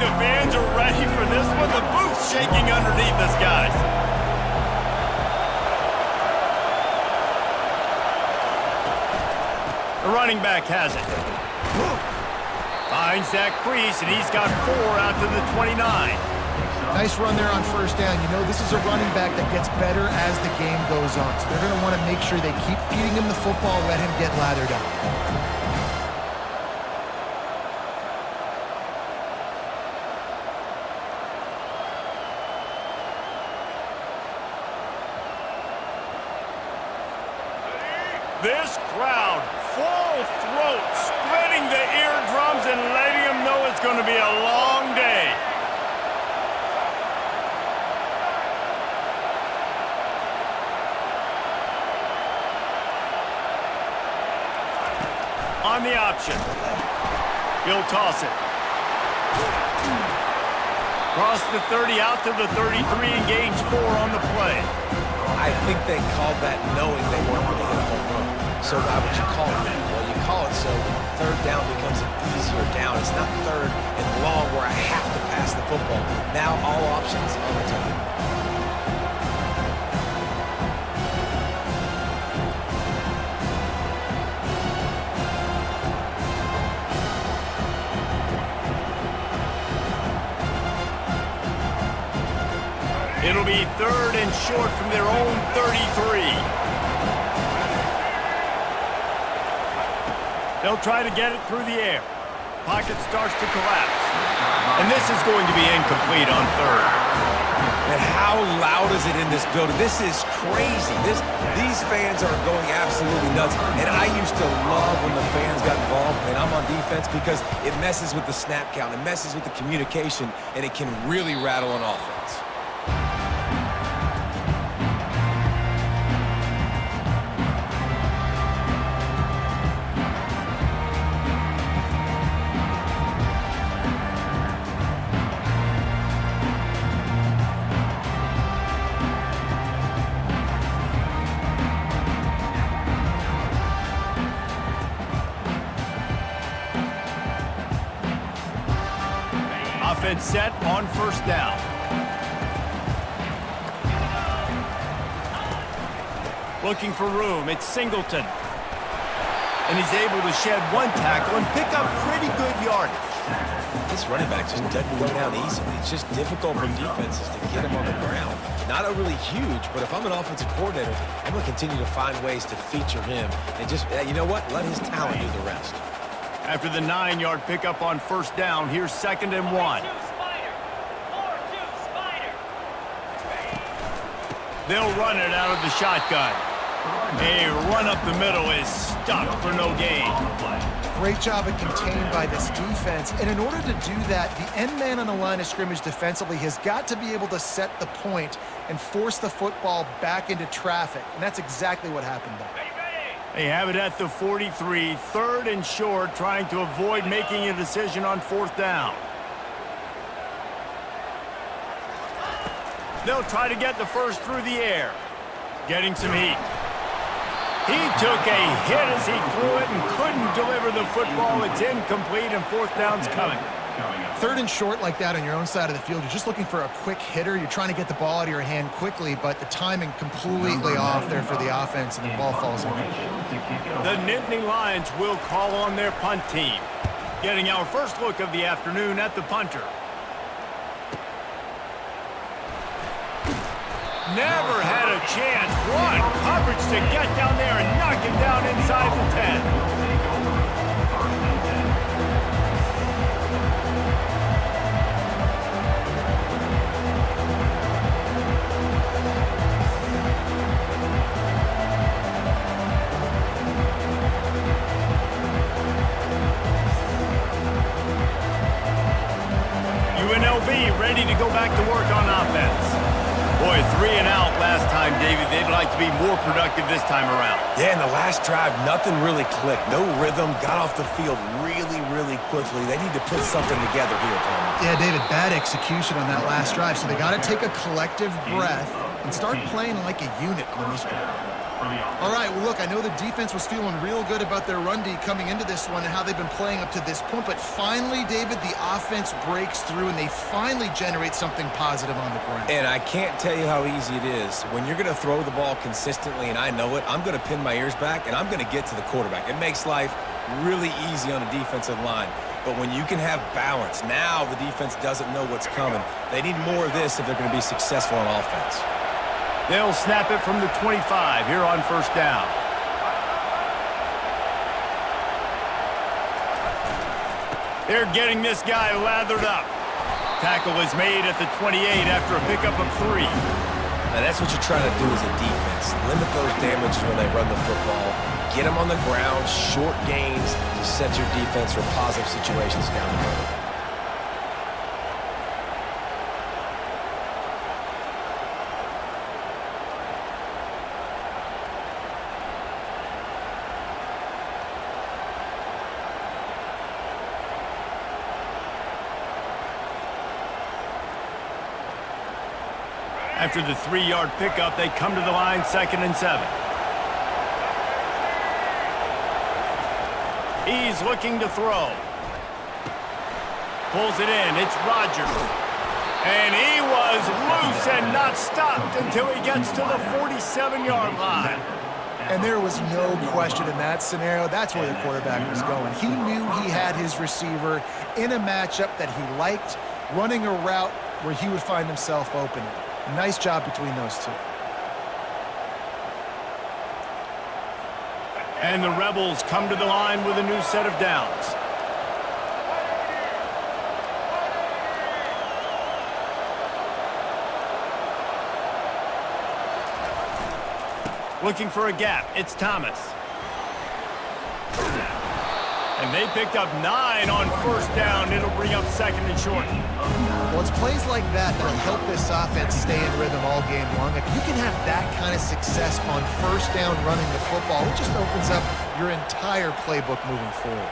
the fans are ready for this one. The booth's shaking underneath us, guys. The running back has it. Finds that crease, and he's got 4 out to the 29. Nice run there on first down. You know, this is a running back that gets better as the game goes on. So they're going to want to make sure they keep feeding him the football, let him get lathered up. This crowd, full throat, spreading the eardrums and letting them know it's going to be a long day. On the option. He'll toss it. Cross the 30 out to the 33 and gains 4 on the play. I think they called that knowing they weren't going to hit a home run. So why would you call it that? Well, you call it so third down becomes an easier down. It's not third and long where I have to pass the football. Now all options on the table. It'll be 3rd and short from their own 33. They'll try to get it through the air. Pocket starts to collapse. And this is going to be incomplete on 3rd. And how loud is it in this building? This is crazy. These fans are going absolutely nuts. And I used to love when the fans got involved and I'm on defense because it messes with the snap count. It messes with the communication, and it can really rattle an offense. Offense set on first down. Looking for room, it's Singleton. And he's able to shed 1 tackle and pick up pretty good yardage. This running back just doesn't go down easily. It's just difficult for defenses to get him on the ground. Not overly huge, but if I'm an offensive coordinator, I'm going to continue to find ways to feature him. And just, you know what? Let his talent do the rest. After the 9-yard pickup on first down, here's 2nd and 1. They'll run it out of the shotgun. A run up the middle is stopped for no gain. Great job of contained by this defense. And in order to do that, the end man on the line of scrimmage defensively has got to be able to set the point and force the football back into traffic. And that's exactly what happened there. They have it at the 43, 3rd and short, trying to avoid making a decision on 4th down. They'll try to get the first through the air. Getting some heat. He took a hit as he threw it and couldn't deliver the football. It's incomplete, and 4th down's coming. 3rd and short like that on your own side of the field, you're just looking for a quick hitter. You're trying to get the ball out of your hand quickly, but the timing completely off there for the offense, and the ball falls in. The Nittany Lions will call on their punt team. Getting our first look of the afternoon at the punter. Never had a chance. What coverage to get down there and knock him down inside the 10. UNLV ready to go back to work on offense. Boy, 3 and out last time, David. They'd like to be more productive this time around. Yeah, in the last drive, nothing really clicked. No rhythm, got off the field really quickly. They need to put something together here, Tom. Yeah, David, bad execution on that last drive. So they got to take a collective breath and start playing like a unit on this one. All right, well, look, I know the defense was feeling real good about their run D coming into this one and how they've been playing up to this point, but finally, David, the offense breaks through and they finally generate something positive on the ground. And I can't tell you how easy it is. When you're going to throw the ball consistently, and I know it, I'm going to pin my ears back, and I'm going to get to the quarterback. It makes life really easy on the defensive line. But when you can have balance, now the defense doesn't know what's coming. They need more of this if they're going to be successful on offense. They'll snap it from the 25 here on first down. They're getting this guy lathered up. Tackle is made at the 28 after a pickup of 3. Now that's what you're trying to do as a defense. Limit those damages when they run the football. Get them on the ground, short gains to set your defense for positive situations down the road. After the 3-yard pickup, they come to the line, 2nd and 7. He's looking to throw. Pulls it in. It's Rodgers. And he was loose and not stopped until he gets to the 47-yard line. And there was no question in that scenario. That's where the quarterback was going. He knew he had his receiver in a matchup that he liked, running a route where he would find himself open. Nice job between those two. And the Rebels come to the line with a new set of downs. Looking for a gap. It's Thomas. And they picked up 9 on first down. It'll bring up 2nd and short. Well, it's plays like that that'll help this offense stay in rhythm all game long. If you can have that kind of success on first down running the football, it just opens up your entire playbook moving forward.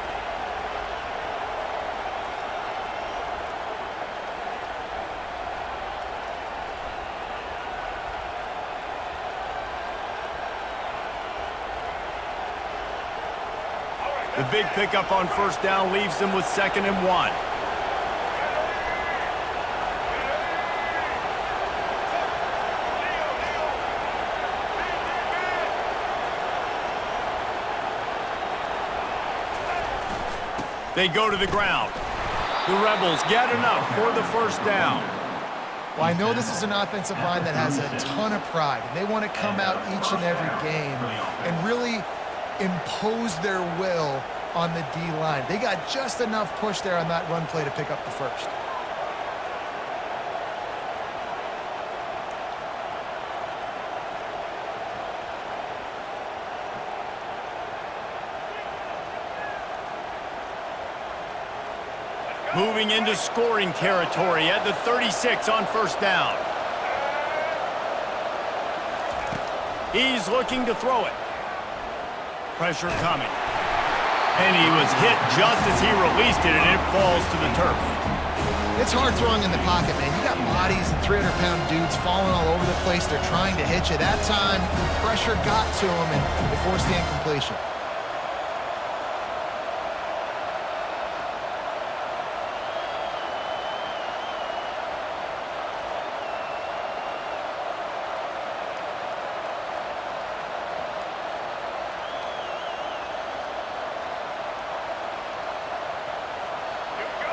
The big pickup on first down leaves them with 2nd and 1. They go to the ground. The Rebels get enough for the first down. Well, I know this is an offensive line that has a ton of pride, and they want to come out each and every game and really impose their will on the D-line. They got just enough push there on that run play to pick up the first. Moving into scoring territory at the 36 on first down. He's looking to throw it. Pressure coming. And he was hit just as he released it, and it falls to the turf. It's hard throwing in the pocket, man. You got bodies and 300-pound dudes falling all over the place. They're trying to hit you. That time, pressure got to him, and they forced the incompletion.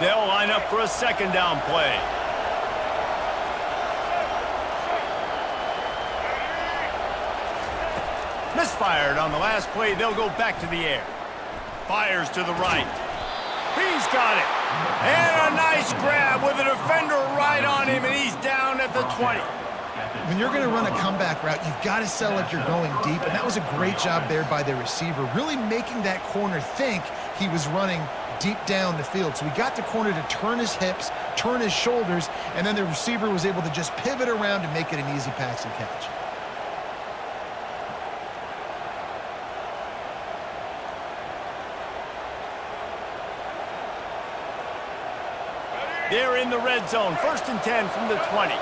They'll line up for a 2nd down play. Misfired on the last play. They'll go back to the air. Fires to the right. He's got it. And a nice grab with a defender right on him, and he's down at the 20. When you're going to run a comeback route, you've got to sell like you're going deep, and that was a great job there by the receiver, really making that corner think he was running deep down the field. So he got the corner to turn his hips, turn his shoulders, and then the receiver was able to just pivot around and make it an easy pass and catch. They're in the red zone. 1st and 10 from the 20.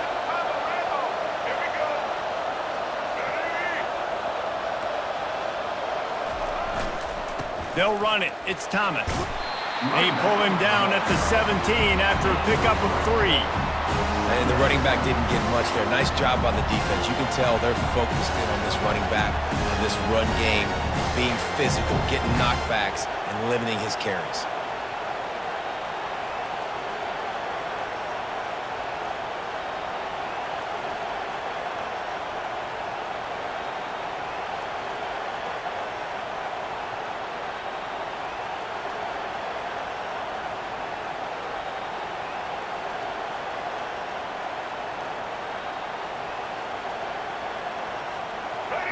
They'll run it. It's Thomas. They pull him down at the 17 after a pickup of 3. And the running back didn't get much there. Nice job on the defense. You can tell they're focused in on this running back, on this run game, being physical, getting knockbacks, and limiting his carries.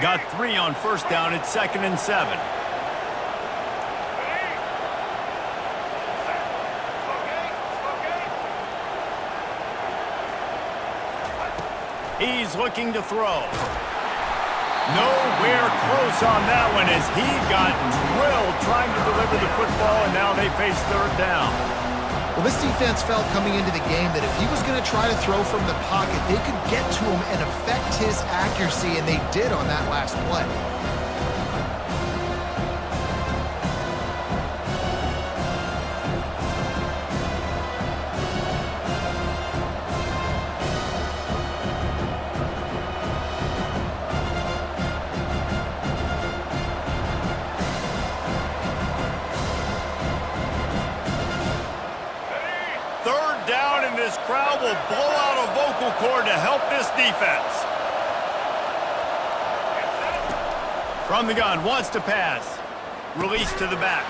Got 3 on first down. It's 2nd and 7. He's looking to throw. Nowhere close on that one as he got drilled trying to deliver the football, and now they face 3rd down. Well, this defense felt coming into the game that if he was going to try to throw from the pocket, they could get to him and affect his accuracy, and they did on that last play. This crowd will blow out a vocal cord to help this defense. From the gun, wants to pass. Release to the back.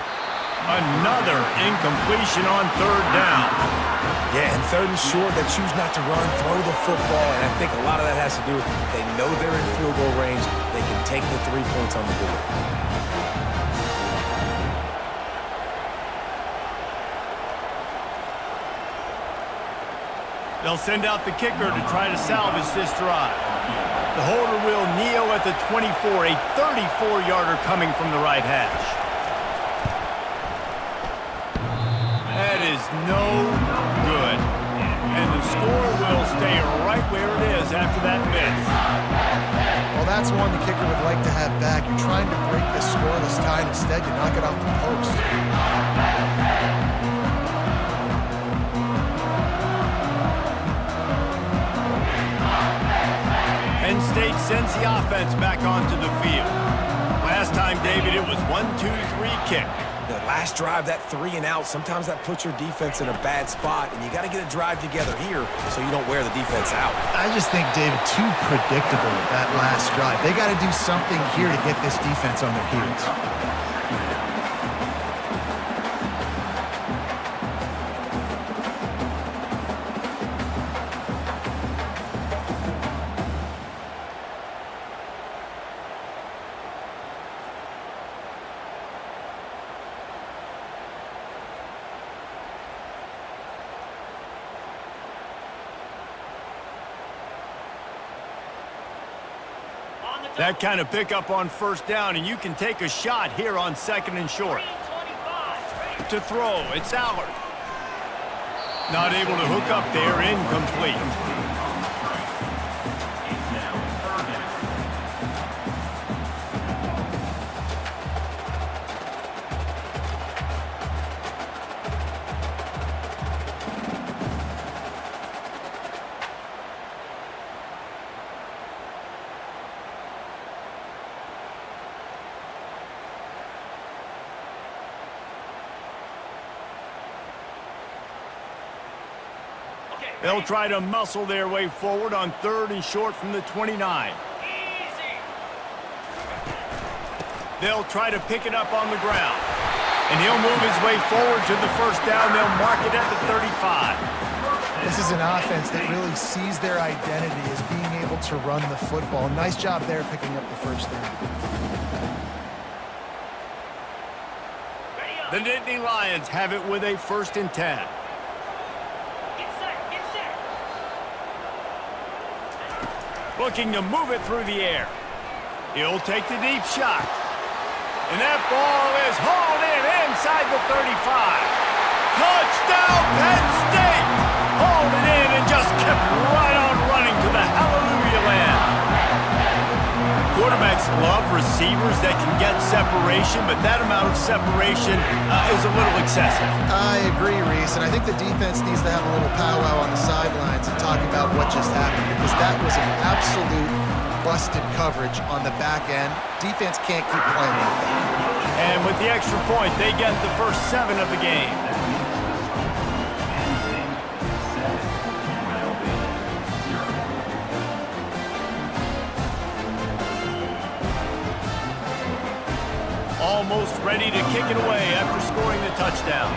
Another incompletion on 3rd down. Yeah, and 3rd and short, they choose not to run, throw the football, and I think a lot of that has to do with they know they're in field goal range. They can take the 3 points on the board. They'll send out the kicker to try to salvage this drive. The holder will kneel at the 24, a 34-yarder coming from the right hash. That is no good. And the score will stay right where it is after that miss. Well, that's one the kicker would like to have back. You're trying to break this scoreless tie, and instead you knock it off the post. Penn State sends the offense back onto the field. Last time, David, it was 1-2-3 kick. The last drive, that 3 and out, sometimes that puts your defense in a bad spot, and you got to get a drive together here so you don't wear the defense out. I just think, David, too predictable that last drive. They got to do something here to get this defense on their heels. That kind of pickup on first down, and you can take a shot here on 2nd and short. To throw, it's Allard. Not able to hook up there, incomplete. They'll try to muscle their way forward on 3rd and short from the 29. They'll try to pick it up on the ground. And he'll move his way forward to the first down. They'll mark it at the 35. This is an offense that really sees their identity as being able to run the football. Nice job there picking up the first down. The Nittany Lions have it with a 1st and 10. Looking to move it through the air. He'll take the deep shot. And that ball is hauled in inside the 35. Touchdown, Penn State! Hauled it in and just kept right on running to the hallelujah land. Quarterbacks love receivers that can get separation, but that amount of separation is a little excessive. I agree, Reese, and I think the defense needs to have a little powwow on the sidelines and talk about what just happened, because that was an absolute busted coverage on the back end. Defense can't keep playing like that. And with the extra point, they get the first 7 of the game. Almost ready to kick it away after scoring the touchdown.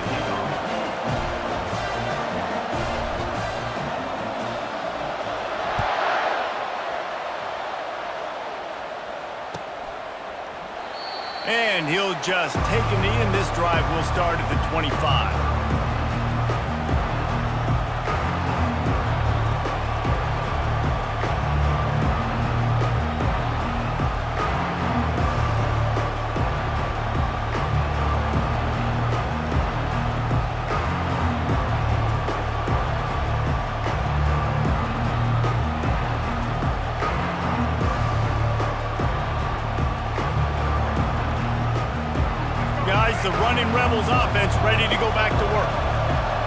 And he'll just take a knee, and this drive will start at the 25. The running Rebels offense ready to go back to work.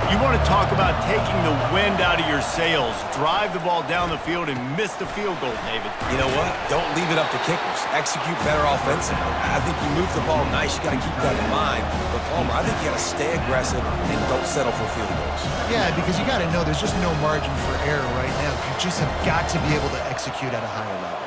You want to talk about taking the wind out of your sails. Drive the ball down the field and miss the field goal, David. You know what? Don't leave it up to kickers. Execute better offensively. I think you move the ball nice. You got to keep that in mind. But, Palmer, I think you got to stay aggressive and don't settle for field goals. Yeah, because you got to know there's just no margin for error right now. You just have got to be able to execute at a higher level.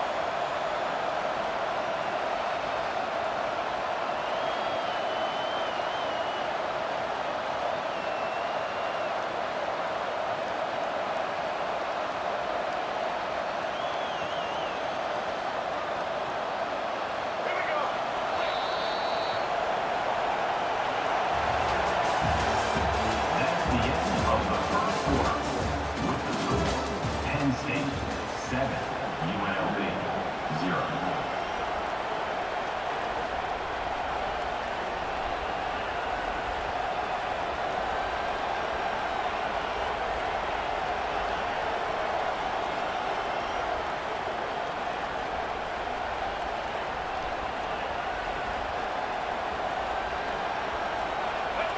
UNLV 0.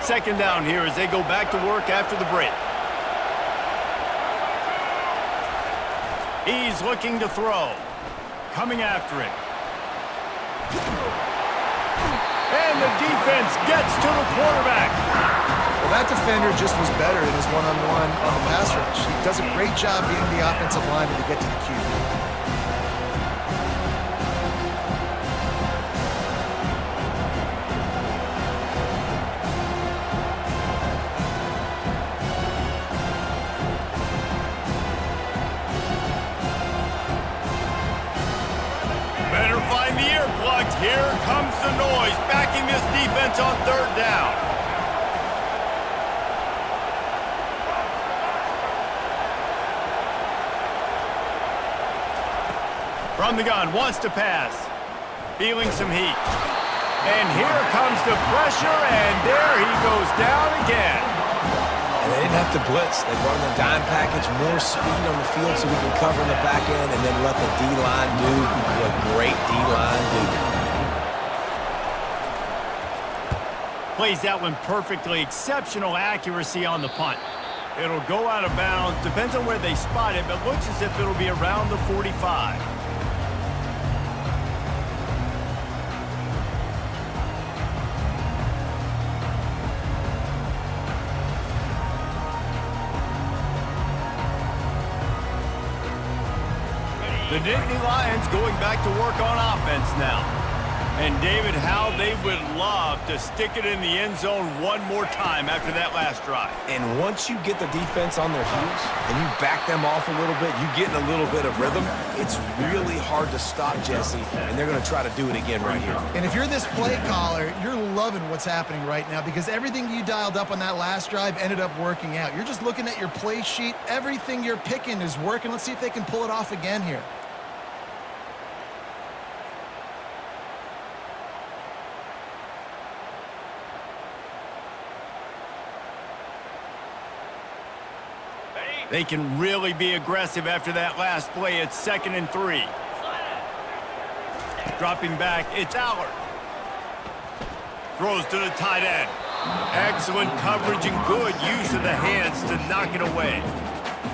Second down here as they go back to work after the break. He's looking to throw. Coming after it. And the defense gets to the quarterback. Well, that defender just was better in his one-on-one on the pass rush. He does a great job being the offensive lineman to get to the QB. Here comes the noise, backing this defense on third down. From the gun, wants to pass. Feeling some heat. And here comes the pressure, and there he goes down again. And they didn't have to blitz. They brought in the dime package, more speed on the field so we can cover in the back end and then let the D-line do what great D-line do. Plays that one perfectly. Exceptional accuracy on the punt. It'll go out of bounds. Depends on where they spot it, but looks as if it'll be around the 45. The Nittany Lions going back to work on offense now. And, David, how they would love to stick it in the end zone one more time after that last drive. And once you get the defense on their heels and you back them off a little bit, you get in a little bit of rhythm, it's really hard to stop, Jesse, and they're going to try to do it again right here. And if you're this play caller, you're loving what's happening right now because everything you dialed up on that last drive ended up working out. You're just looking at your play sheet. Everything you're picking is working. Let's see if they can pull it off again here. They can really be aggressive after that last play. It's 2nd and 3. Dropping back, it's Allard. Throws to the tight end. Excellent coverage and good use of the hands to knock it away.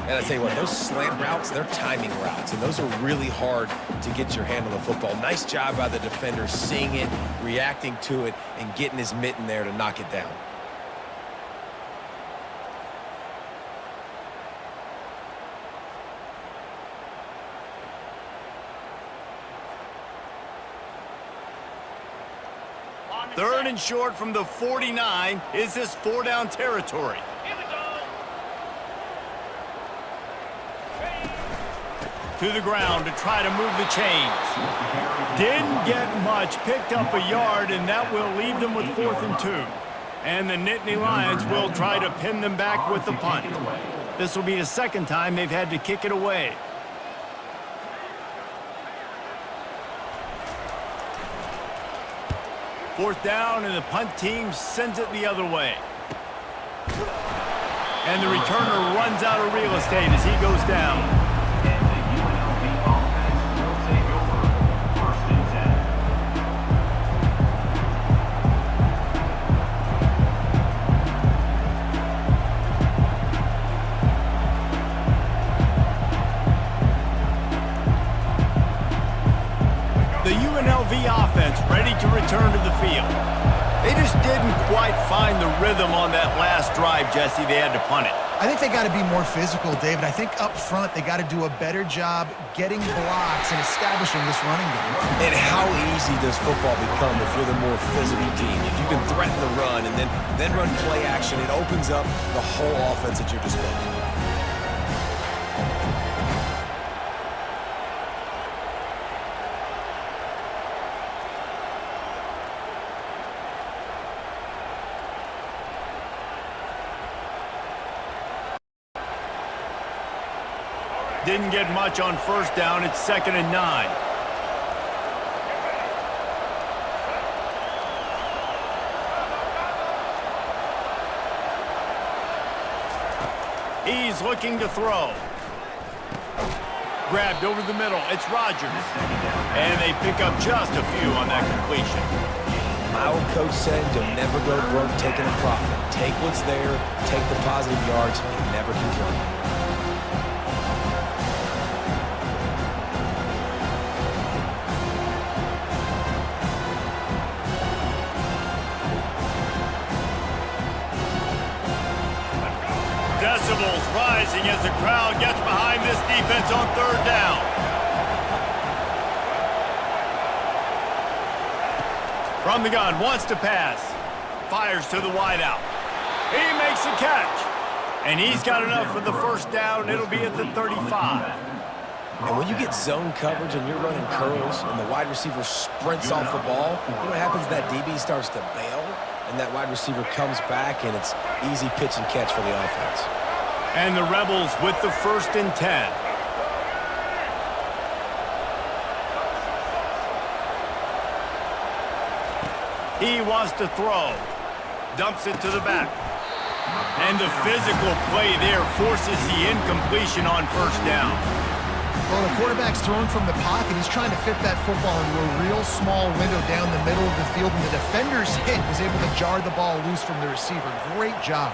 And I tell you what, those slant routes, they're timing routes, and those are really hard to get your hand on the football. Nice job by the defender seeing it, reacting to it, and getting his mitten there to knock it down. Third and short from the 49. Is this 4-down territory? To the ground to try to move the chains. Didn't get much, picked up a yard, and that will leave them with 4th and 2. And the Nittany Lions will try to pin them back with the punt. This will be the second time they've had to kick it away. Fourth down, and the punt team sends it the other way. And the returner runs out of real estate as he goes down. And the UNLV offense will take over 1st and 10. The UNLV offense ready to return to the field. They just didn't quite find the rhythm on that last drive, Jesse. They had to punt it. I think they got to be more physical, David. I think up front they got to do a better job getting blocks and establishing this running game. And how easy does football become if you're the more physical team? If you can threaten the run and then run play action, it opens up the whole offense at your disposal. Didn't get much on 1st down. It's 2nd and 9. He's looking to throw. Grabbed over the middle. It's Rogers. And they pick up just a few on that completion. My old coach said you'll never go broke taking a profit. Take what's there, take the positive yards, and never complain. Decibels rising as the crowd gets behind this defense on 3rd down. From the gun, wants to pass. Fires to the wideout. He makes a catch. And he's got enough for the 1st down. It'll be at the 35. And when you get zone coverage and you're running curls and the wide receiver sprints off the ball, you know what happens? That DB starts to bail, and that wide receiver comes back, and it's easy pitch and catch for the offense. And the Rebels with the 1st and 10. He wants to throw. Dumps it to the back. And the physical play there forces the incompletion on 1st down. Well, the quarterback's throwing from the pocket. He's trying to fit that football into a real small window down the middle of the field, and the defender's hit was able to jar the ball loose from the receiver. Great job.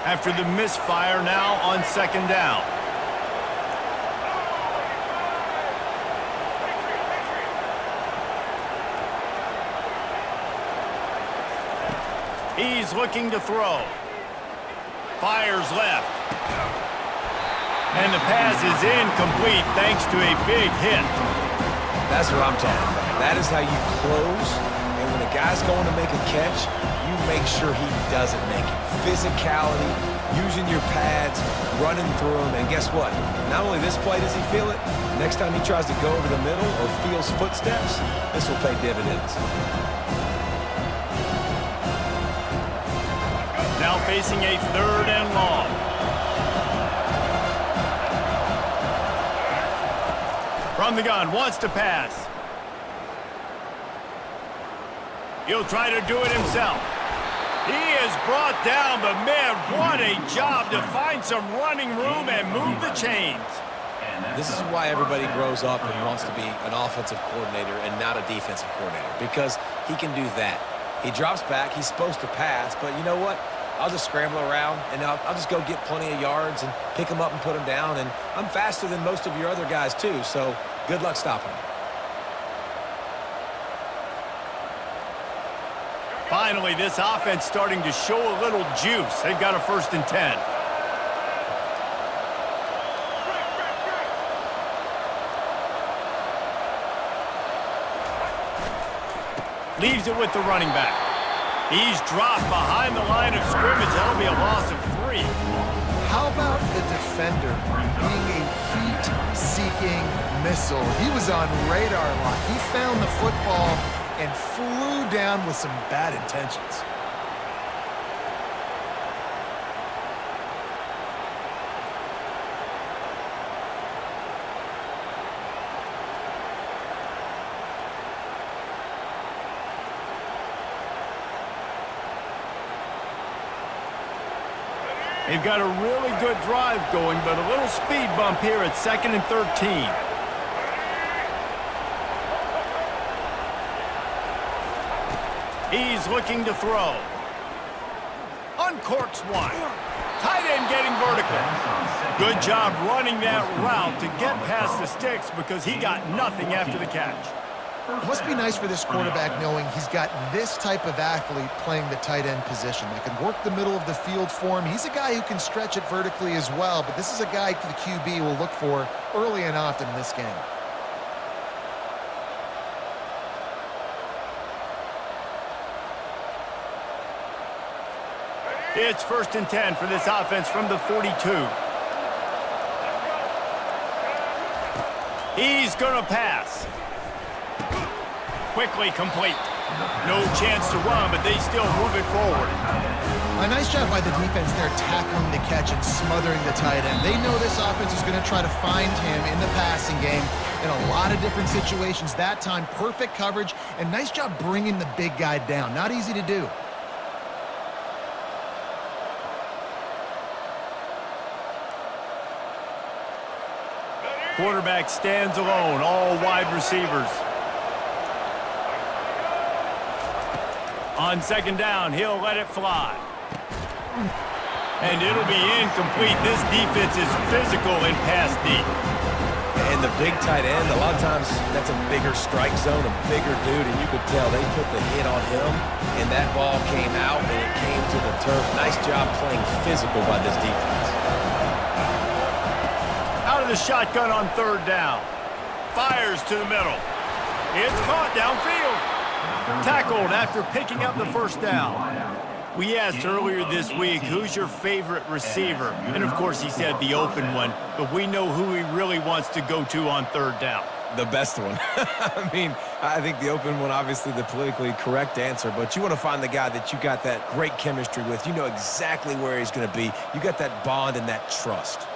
After the misfire, now on 2nd down. He's looking to throw. Fires left. And the pass is incomplete thanks to a big hit. That's what I'm talking about. That is how you close. And when a guy's going to make a catch, you make sure he doesn't make it. Physicality, using your pads, running through them. And guess what? Not only this play does he feel it, next time he tries to go over the middle or feels footsteps, this will pay dividends. Now facing a 3rd and long. From the gun, wants to pass. He'll try to do it himself. He is brought down, but man, what a job to find some running room and move the chains. This is why everybody grows up and wants to be an offensive coordinator and not a defensive coordinator, because he can do that. He drops back, he's supposed to pass, but you know what? I'll just scramble around, and I'll just go get plenty of yards and pick them up and put them down, and I'm faster than most of your other guys too, so good luck stopping him. Finally, this offense starting to show a little juice. They've got a 1st and 10. Leaves it with the running back. He's dropped behind the line of scrimmage. That'll be a loss of 3. How about the defender being a heat-seeking missile? He was on radar lock. He found the football and flew down with some bad intentions. They've got a really good drive going, but a little speed bump here at 2nd and 13. He's looking to throw. Uncorks one. Tight end getting vertical. Good job running that route to get past the sticks because he got nothing after the catch. It must be nice for this quarterback knowing he's got this type of athlete playing the tight end position that can work the middle of the field for him. He's a guy who can stretch it vertically as well, but this is a guy the QB will look for early and often in this game. It's 1st and 10 for this offense from the 42. He's going to pass. Quickly complete. No chance to run, but they still move it forward. A nice job by the defense there tackling the catch and smothering the tight end. They know this offense is going to try to find him in the passing game in a lot of different situations. That time, perfect coverage, and nice job bringing the big guy down. Not easy to do. Quarterback stands alone, all wide receivers. On 2nd down, he'll let it fly. And it'll be incomplete. This defense is physical in pass deep. And the big tight end, a lot of times that's a bigger strike zone, a bigger dude, and you could tell they put the hit on him, and that ball came out, and it came to the turf. Nice job playing physical by this defense. Out of the shotgun on 3rd down. Fires to the middle. It's caught downfield. Tackled after picking up the 1st down. We asked earlier this week, who's your favorite receiver? And of course he said the open one, but we know who he really wants to go to on 3rd down. The best one. I mean, I think the open one, obviously the politically correct answer, but you want to find the guy that you got that great chemistry with. You know exactly where he's going to be. You got that bond and that trust.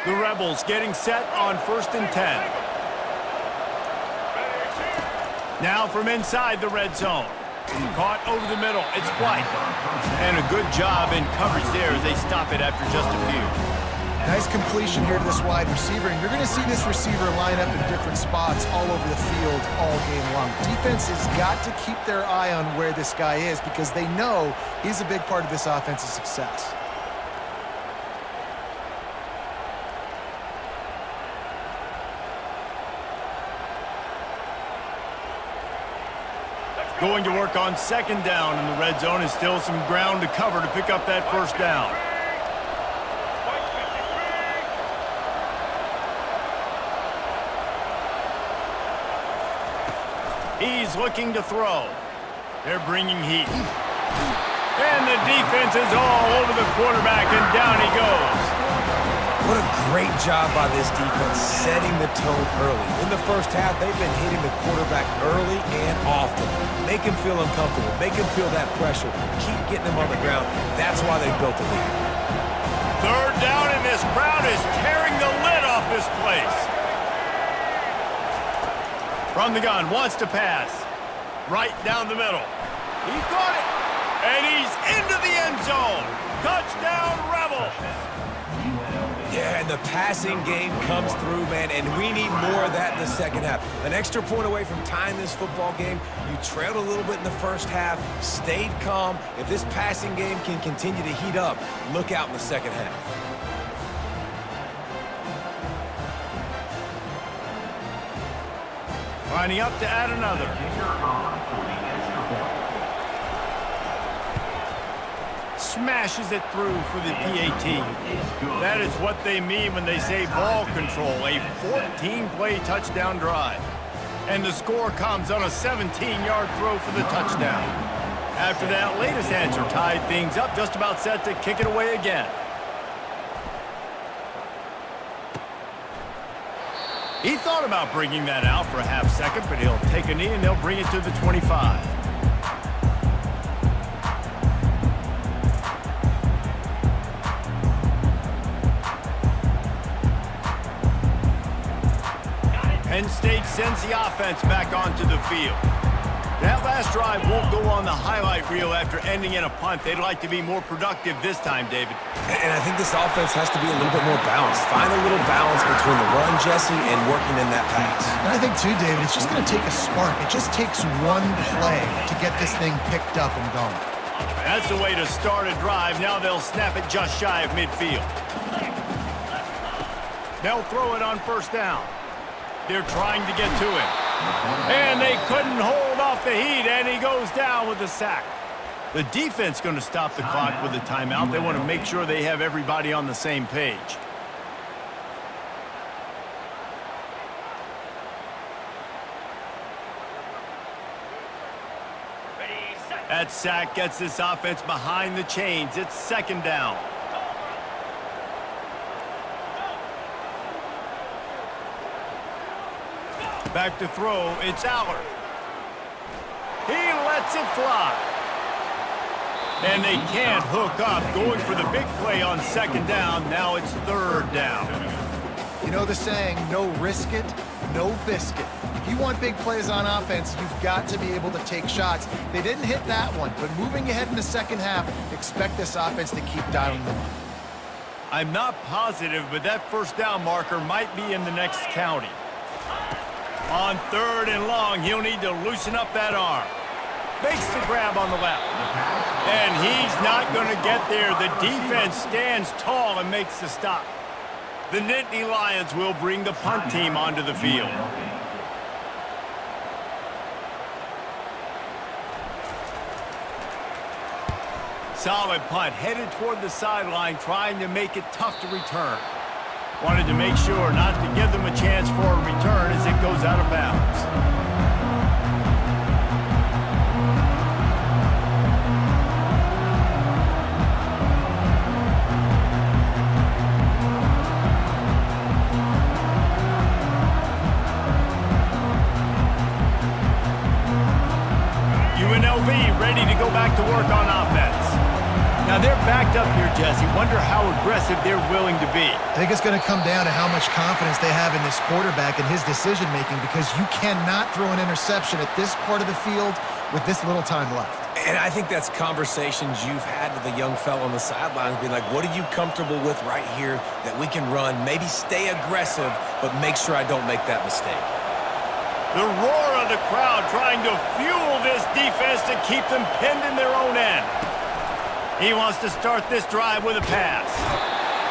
The Rebels getting set on 1st and 10. Now from inside the red zone. Caught over the middle. It's White. And a good job in coverage there as they stop it after just a few. Nice completion here to this wide receiver, and you're going to see this receiver line up in different spots all over the field all game long. Defense has got to keep their eye on where this guy is because they know he's a big part of this offense's success. Going to work on 2nd down in the red zone is still some ground to cover to pick up that 1st down. He's looking to throw. They're bringing heat. And the defense is all over the quarterback, and down he goes. What a great job by this defense setting the tone early. In the 1st half, they've been hitting the quarterback early and often. Make him feel uncomfortable. Make him feel that pressure. Keep getting him on the ground. That's why they built the lead. 3rd down, and this crowd is tearing the lid off this place. From the gun, wants to pass. Right down the middle. He caught it. And he's into the end zone. Touchdown, Rebels. Yeah, and the passing game comes through, man, and we need more of that in the second half. An extra point away from tying this football game. You trailed a little bit in the first half, stayed calm. If this passing game can continue to heat up, look out in the second half. Lining up to add another. Smashes it through for the PAT. That is what they mean when they say ball control, a 14-play touchdown drive. And the score comes on a 17-yard throw for the touchdown. After that latest answer tied things up, just about set to kick it away again. He thought about bringing that out for a half second, but he'll take a knee and they'll bring it to the 25. Penn State sends the offense back onto the field. That last drive won't go on the highlight reel after ending in a punt. They'd like to be more productive this time, David. And I think this offense has to be a little bit more balanced. Find a little balance between the run, Jesse, and working in that pass. And I think, too, David, it's just going to take a spark. It just takes one play to get this thing picked up and going. That's the way to start a drive. Now they'll snap it just shy of midfield. They'll throw it on first down. They're trying to get to him. And they couldn't hold off the heat, and he goes down with a sack. The defense going to stop the clock with a timeout. They want to make sure they have everybody on the same page. That sack gets this offense behind the chains. It's second down. Back to throw, it's Aller. He lets it fly. And they can't hook up, going for the big play on second down. Now it's third down. You know the saying, no risk it, no biscuit. If you want big plays on offense, you've got to be able to take shots. They didn't hit that one, but moving ahead in the second half, expect this offense to keep dialing them up. I'm not positive, but that first down marker might be in the next county. On third and long, he'll need to loosen up that arm. Makes the grab on the left. And he's not going to get there. The defense stands tall and makes the stop. The Nittany Lions will bring the punt team onto the field. Solid punt, headed toward the sideline, trying to make it tough to return. Wanted to make sure not to give them a chance for a return as it goes out of bounds. UNLV ready to go back to work on offense. Now they're backed up here, Jesse. Wonder how aggressive they're willing to be. I think it's going to come down to how much confidence they have in this quarterback and his decision-making, because you cannot throw an interception at this part of the field with this little time left. And I think that's conversations you've had with the young fellow on the sidelines, being like, what are you comfortable with right here that we can run? Maybe stay aggressive, but make sure I don't make that mistake. The roar of the crowd trying to fuel this defense to keep them pinned in their own end. He wants to start this drive with a pass.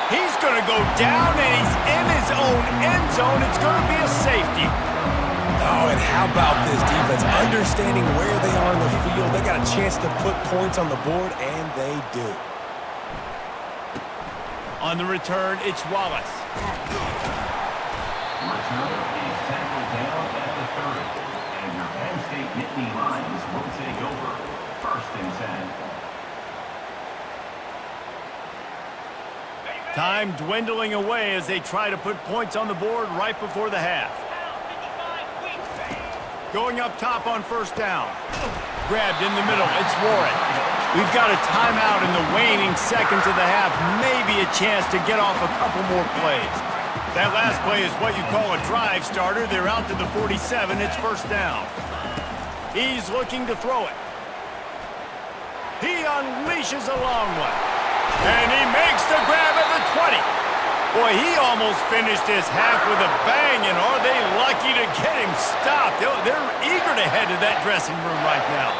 He's going to go down, and he's in his own end zone. It's going to be a safety. Oh, and how about this defense? Understanding where they are in the field. They got a chance to put points on the board, and they do. On the return, it's Wallace. Return is tackled down at the 30. And your Penn State Nittany Lions will take over. First and 10. Time dwindling away as they try to put points on the board right before the half. Going up top on first down. Grabbed in the middle. It's Warren. We've got a timeout in the waning seconds of the half. Maybe a chance to get off a couple more plays. That last play is what you call a drive starter. They're out to the 47. It's first down. He's looking to throw it. He unleashes a long one. And he makes the grab at the 20. Boy, he almost finished his half with a bang, and are they lucky to get him stopped? They're eager to head to that dressing room right now.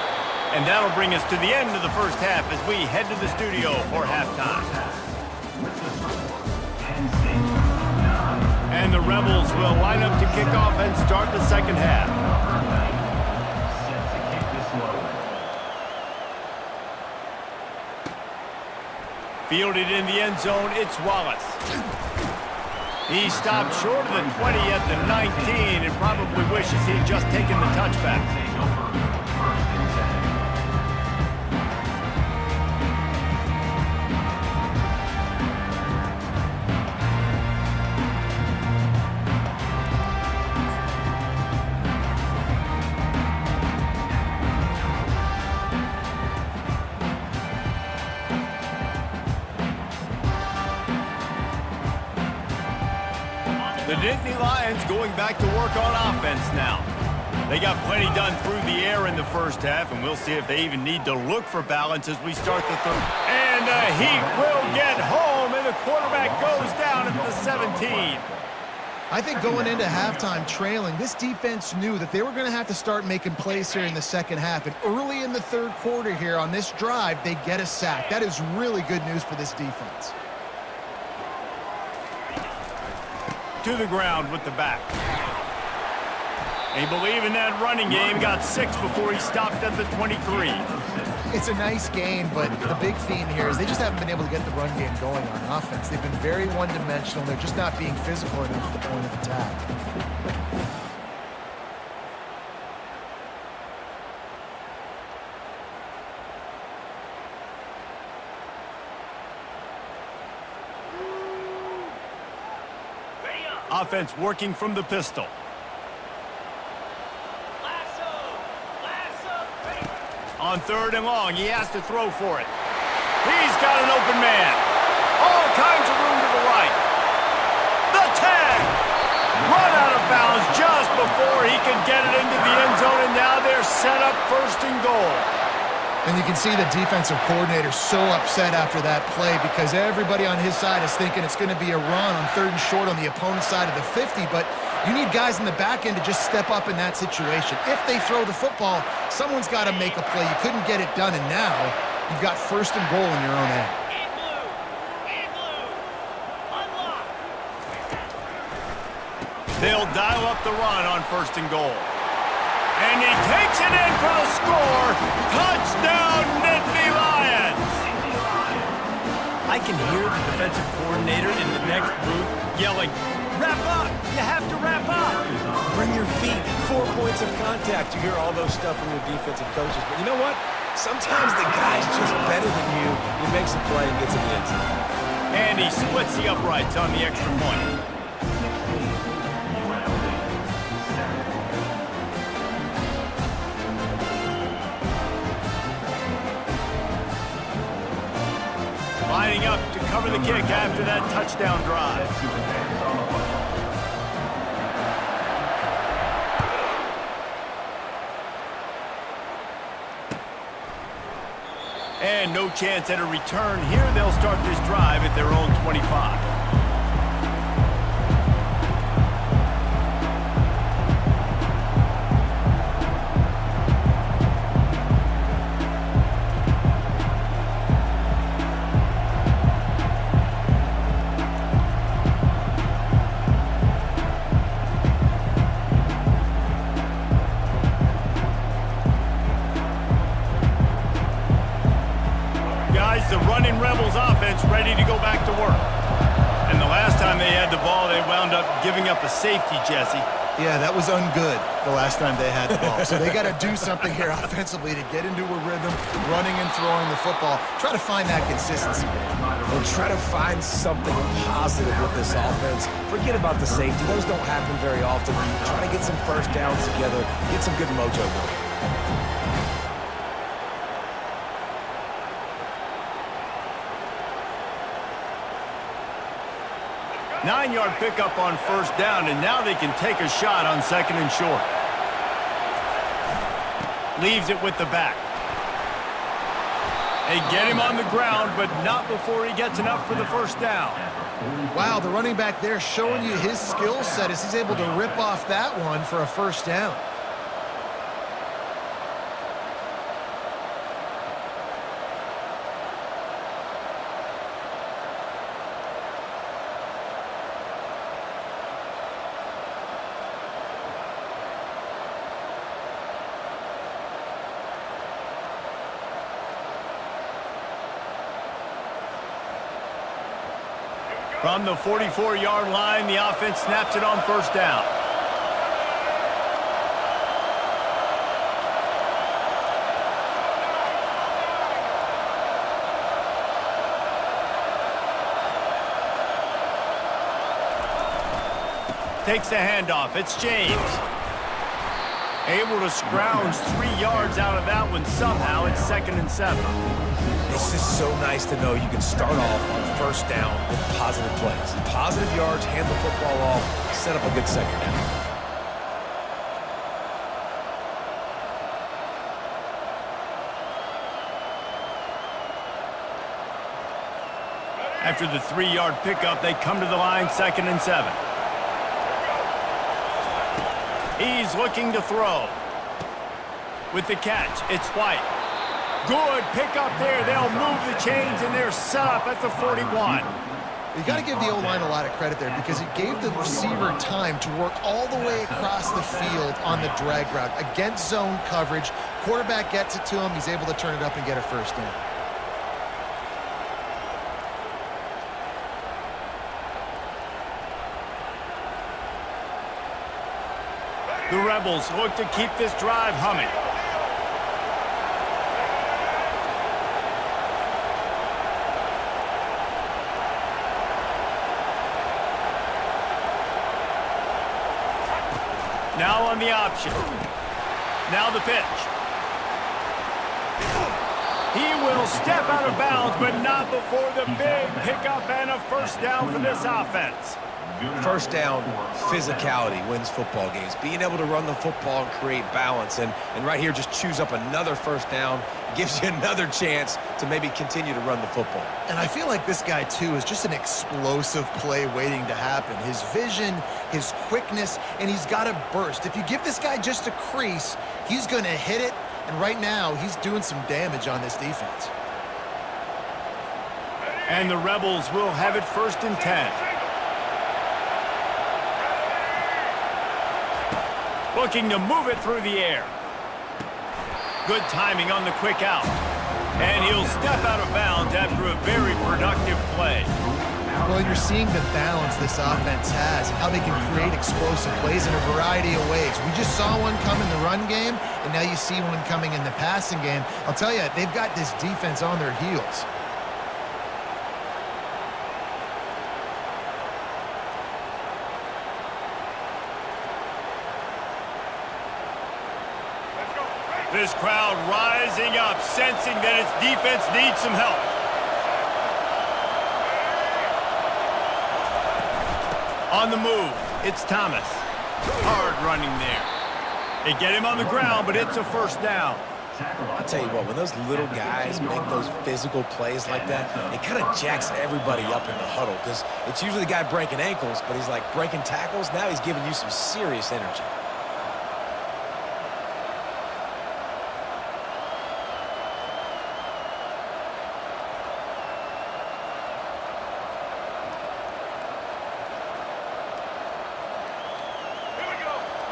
And that'll bring us to the end of the first half as we head to the studio for halftime. And the Rebels will line up to kick off and start the second half. Fielded in the end zone, it's Wallace. He stopped short of the 20 at the 19 and probably wishes he'd just taken the touchback. The Nittany Lions going back to work on offense now. They got plenty done through the air in the first half, and we'll see if they even need to look for balance as we start the third. And the Heat will get home, and the quarterback goes down at the 17. I think going into halftime trailing, this defense knew that they were going to have to start making plays here in the second half. And early in the third quarter here on this drive, they get a sack. That is really good news for this defense. To the ground with the back. They believe in that running game. Got 6 before he stopped at the 23. It's a nice game, but the big theme here is they just haven't been able to get the run game going on offense. They've been very one-dimensional. They're just not being physical enough at the point of attack. Offense working from the pistol. On third and long, he has to throw for it. He's got an open man. All kinds of room to the right. The tag! Run out of bounds just before he could get it into the end zone, and now they're set up first and goal. And you can see the defensive coordinator so upset after that play because everybody on his side is thinking it's going to be a run on third and short on the opponent's side of the 50, but you need guys in the back end to just step up in that situation. If they throw the football, someone's got to make a play. You couldn't get it done, and now you've got first and goal in your own end. They'll dial up the run on first and goal. And he takes it in for the score. Touchdown, Nittany Lions! I can hear the defensive coordinator in the next booth yelling, "Wrap up! You have to wrap up!" Bring your feet, 4 points of contact. You hear all those stuff from your defensive coaches. But you know what? Sometimes the guy's just better than you. He makes a play and gets in the end zone. And he splits the uprights on the extra point. Lining up to cover the kick after that touchdown drive. And no chance at a return here. They'll start this drive at their own 25. The running Rebels offense ready to go back to work. And the last time they had the ball, they wound up giving up a safety, Jesse. Yeah, that was ungood the last time they had the ball. So they got to do something here offensively to get into a rhythm, running and throwing the football. Try to find that consistency. And try to find something positive with this offense. Forget about the safety. Those don't happen very often. Try to get some first downs together. Get some good mojo going. 9-yard pickup on first down, and now they can take a shot on second and short. Leaves it with the back. They get him on the ground, but not before he gets enough for the first down. Wow, the running back there showing you his skill set as he's able to rip off that one for a first down. From the 44-yard line, the offense snaps it on first down. Takes the handoff. It's James. Able to scrounge 3 yards out of that one somehow. It's 2nd and 7. It's just so nice to know you can start off on first down with positive plays. Positive yards, hand the football off, set up a good second down. After the 3-yard pickup, they come to the line, 2nd and 7. He's looking to throw. With the catch, it's White. Good pickup there. They'll move the chains, and they're set up at the 41. You got to give the O-line a lot of credit there because it gave the receiver time to work all the way across the field on the drag route against zone coverage. Quarterback gets it to him. He's able to turn it up and get a first down. The Rebels look to keep this drive humming. Now on the option. Now the pitch. He will step out of bounds, but not before the big pickup and a first down for this offense. First down, physicality wins football games. Being able to run the football and create balance. And right here, just choose up another first down. Gives you another chance to maybe continue to run the football. And I feel like this guy, too, is just an explosive play waiting to happen. His vision, his quickness, and he's got a burst. If you give this guy just a crease, he's going to hit it. And right now, he's doing some damage on this defense. And the Rebels will have it 1st and 10. Looking to move it through the air. Good timing on the quick out. And he'll step out of bounds after a very productive play. Well, you're seeing the balance this offense has and how they can create explosive plays in a variety of ways. We just saw one come in the run game, and now you see one coming in the passing game. I'll tell you, they've got this defense on their heels. This crowd rising up, sensing that its defense needs some help. On the move, it's Thomas. Hard running there. They get him on the ground, but it's a first down. I'll tell you what, when those little guys make those physical plays like that, it kind of jacks everybody up in the huddle because it's usually the guy breaking ankles, but he's like breaking tackles. Now he's giving you some serious energy.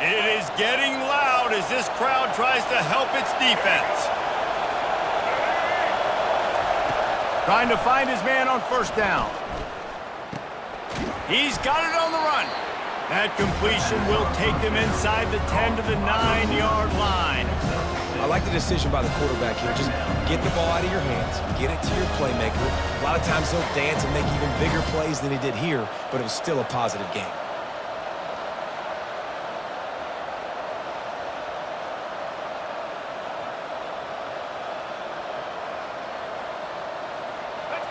It is getting loud as this crowd tries to help its defense. Trying to find his man on first down. He's got it on the run. That completion will take them inside the 10 to the 9-yard line. I like the decision by the quarterback here. Just get the ball out of your hands, get it to your playmaker. A lot of times he'll dance and make even bigger plays than he did here, but it was still a positive game.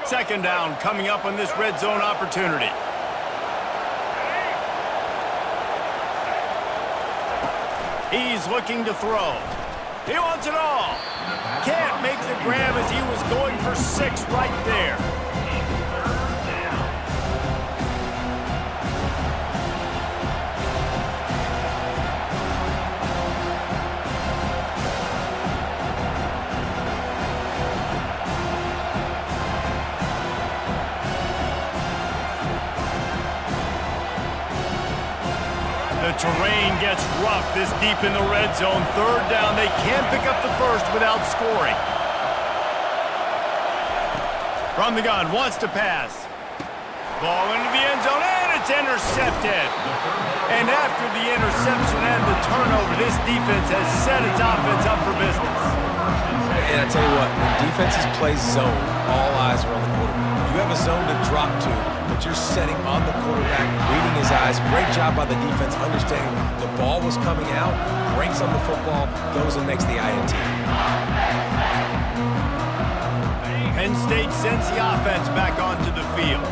Second down coming up on this red zone opportunity. He's looking to throw. He wants it all. Can't make the grab as he was going for 6 right there. The terrain gets rough this deep in the red zone. 3rd down, they can't pick up the first without scoring. From the gun, wants to pass. Ball into the end zone, and it's intercepted. And after the interception and the turnover, this defense has set its offense up for business. And I tell you what, when defenses play zone, all eyes are on the quarterback. You have a zone to drop to, but you're setting on the quarterback, reading his eyes. Great job by the defense, understanding the ball was coming out, breaks on the football, goes and makes the INT. Penn State sends the offense back onto the field.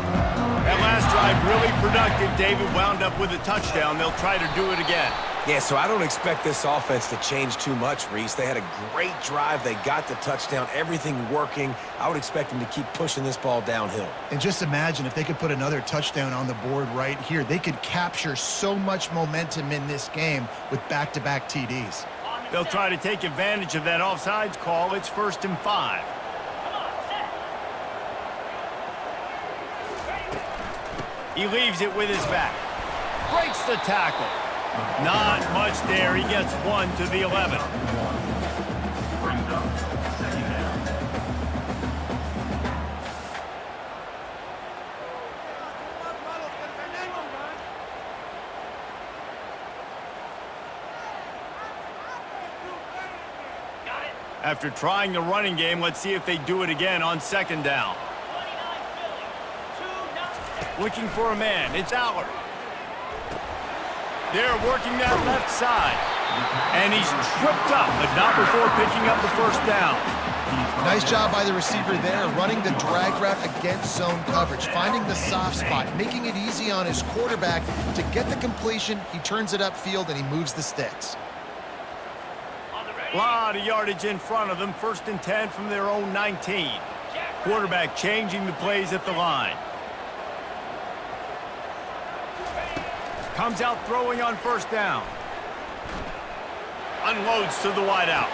That last drive really productive. David wound up with a touchdown. They'll try to do it again. Yeah, so I don't expect this offense to change too much, Reese. They had a great drive. They got the touchdown, everything working. I would expect them to keep pushing this ball downhill. And just imagine if they could put another touchdown on the board right here. They could capture so much momentum in this game with back-to-back TDs. They'll try to take advantage of that offsides call. It's 1st and 5. He leaves it with his back. Breaks the tackle. Not much there. He gets 1 to the 11. Brings up 2nd down. After trying the running game, let's see if they do it again on 2nd down. Looking for a man. It's Allard. They're working that left side. And he's tripped up, but not before picking up the 1st down. Nice job by the receiver there, running the drag route against zone coverage, finding the soft spot, making it easy on his quarterback to get the completion. He turns it upfield, and he moves the sticks. A lot of yardage in front of them. 1st and 10 from their own 19. Quarterback changing the plays at the line. Comes out throwing on 1st down. Unloads to the wideout.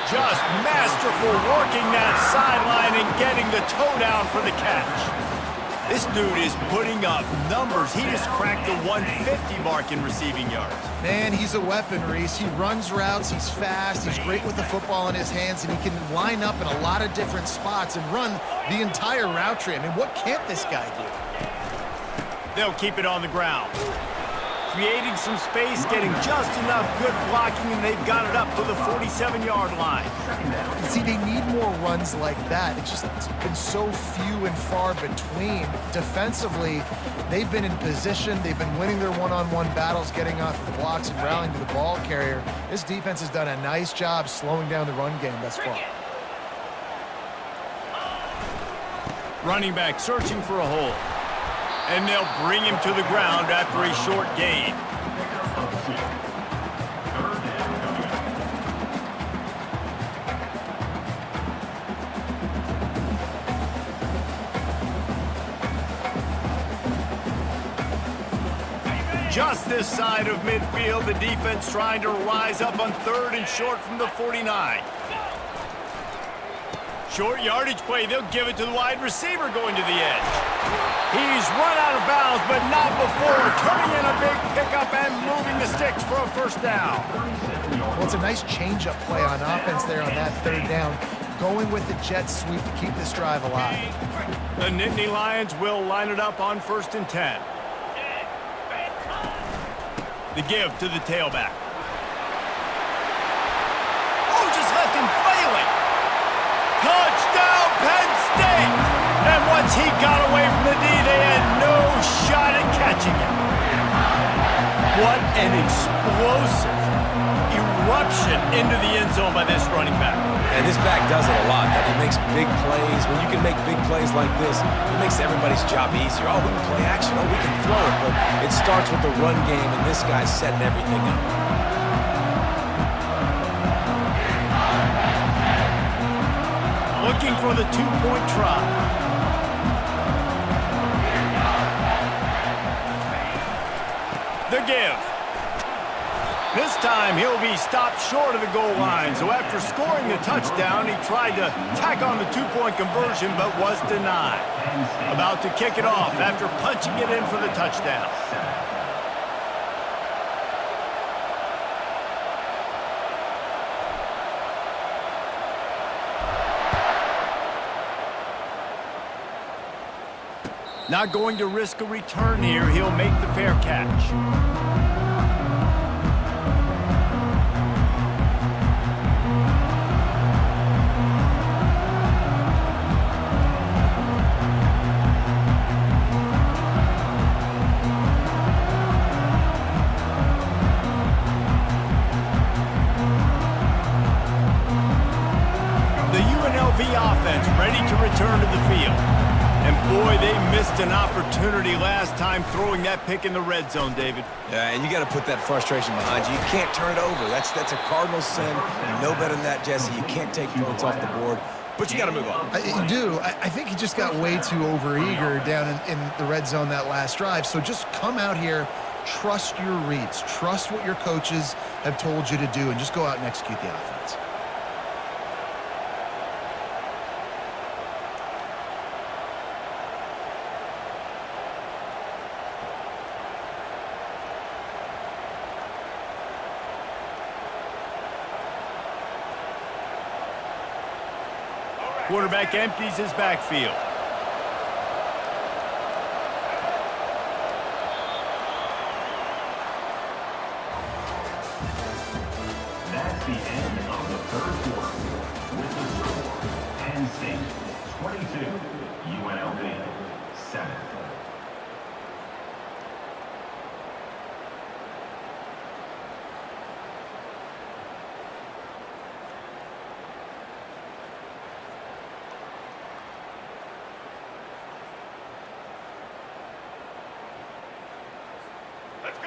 Just masterful working that sideline and getting the toe down for the catch. This dude is putting up numbers. He just cracked the 150 mark in receiving yards. Man, he's a weapon, Reese. He runs routes, he's fast, he's great with the football in his hands, and he can line up in a lot of different spots and run the entire route tree. I mean, what can't this guy do? They'll keep it on the ground. Creating some space, getting just enough good blocking, and they've got it up to the 47-yard line. See, they need more runs like that. It's been so few and far between. Defensively, they've been in position. They've been winning their one-on-one battles, getting off the blocks and rallying to the ball carrier. This defense has done a nice job slowing down the run game thus far. Running back searching for a hole. And they'll bring him to the ground after a short gain. Just this side of midfield, the defense trying to rise up on 3rd and short from the 49. Short yardage play, they'll give it to the wide receiver going to the edge. He's run out of bounds, but not before turning in a big pickup and moving the sticks for a 1st down. Well, it's a nice change-up play on offense there on that 3rd down, going with the jet sweep to keep this drive alive. The Nittany Lions will line it up on 1st and 10. The give to the tailback. Oh, just left him flailing. Touchdown, Penn State! And once he got away from the D, they had no shot at catching him. What an explosive eruption into the end zone by this running back. And this back does it a lot. That he makes big plays. When you can make big plays like this, it makes everybody's job easier. Oh, we can play action. Oh, we can throw it. But it starts with the run game, and this guy's setting everything up. looking for the two-point try. The give. This time, he'll be stopped short of the goal line. So after scoring the touchdown, he tried to tack on the two-point conversion, but was denied. About to kick it off after punching it in for the touchdown. Not going to risk a return here. He'll make the fair catch. The UNLV offense ready to return to the field. And boy, they missed an opportunity last time throwing that pick in the red zone, David. Yeah, and you got to put that frustration behind you. You can't turn it over. That's a cardinal sin. You know better than that, Jesse. You can't take points off the board, but you got to move on. You do. I think he just got way too overeager down in the red zone that last drive. So just come out here, trust your reads, trust what your coaches have told you to do, and just go out and execute the offense. Quarterback empties his backfield. That's the end of the third quarter. With the score, Penn State 22, UNLV 7.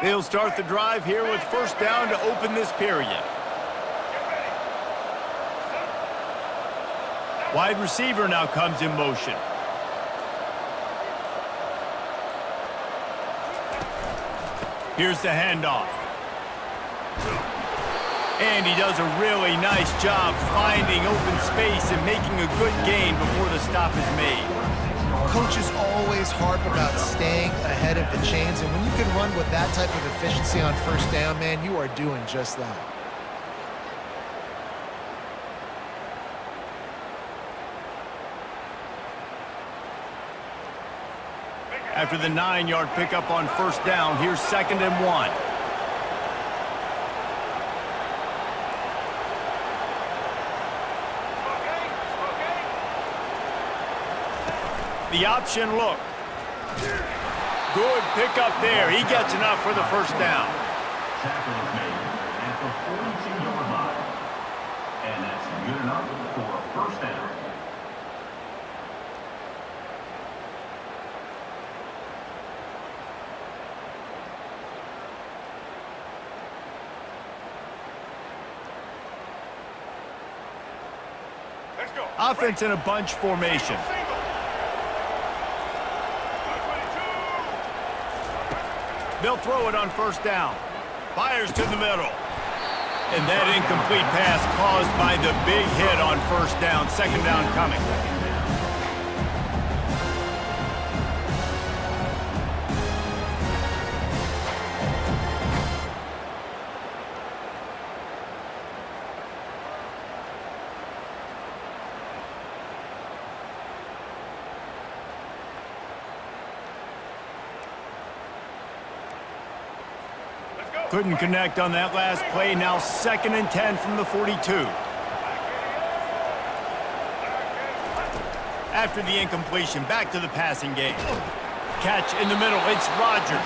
They'll start the drive here with first down to open this period. Wide receiver now comes in motion. Here's the handoff. And he does a really nice job finding open space and making a good gain before the stop is made. Coaches always harp about staying ahead of the chains, and when you can run with that type of efficiency on first down, man, you are doing just that. After the 9-yard pickup on first down, here's 2nd and 1. The option look. Good pickup there. He gets enough for the first down. Tackle is made at the 42-yard line. And that's good enough for a first down. Let's go. Offense in a bunch formation. They'll throw it on first down. Fires to the middle. And that incomplete pass caused by the big hit on first down. 2nd down coming. Couldn't connect on that last play. Now 2nd and 10 from the 42. After the incompletion, back to the passing game. Catch in the middle. It's Rodgers.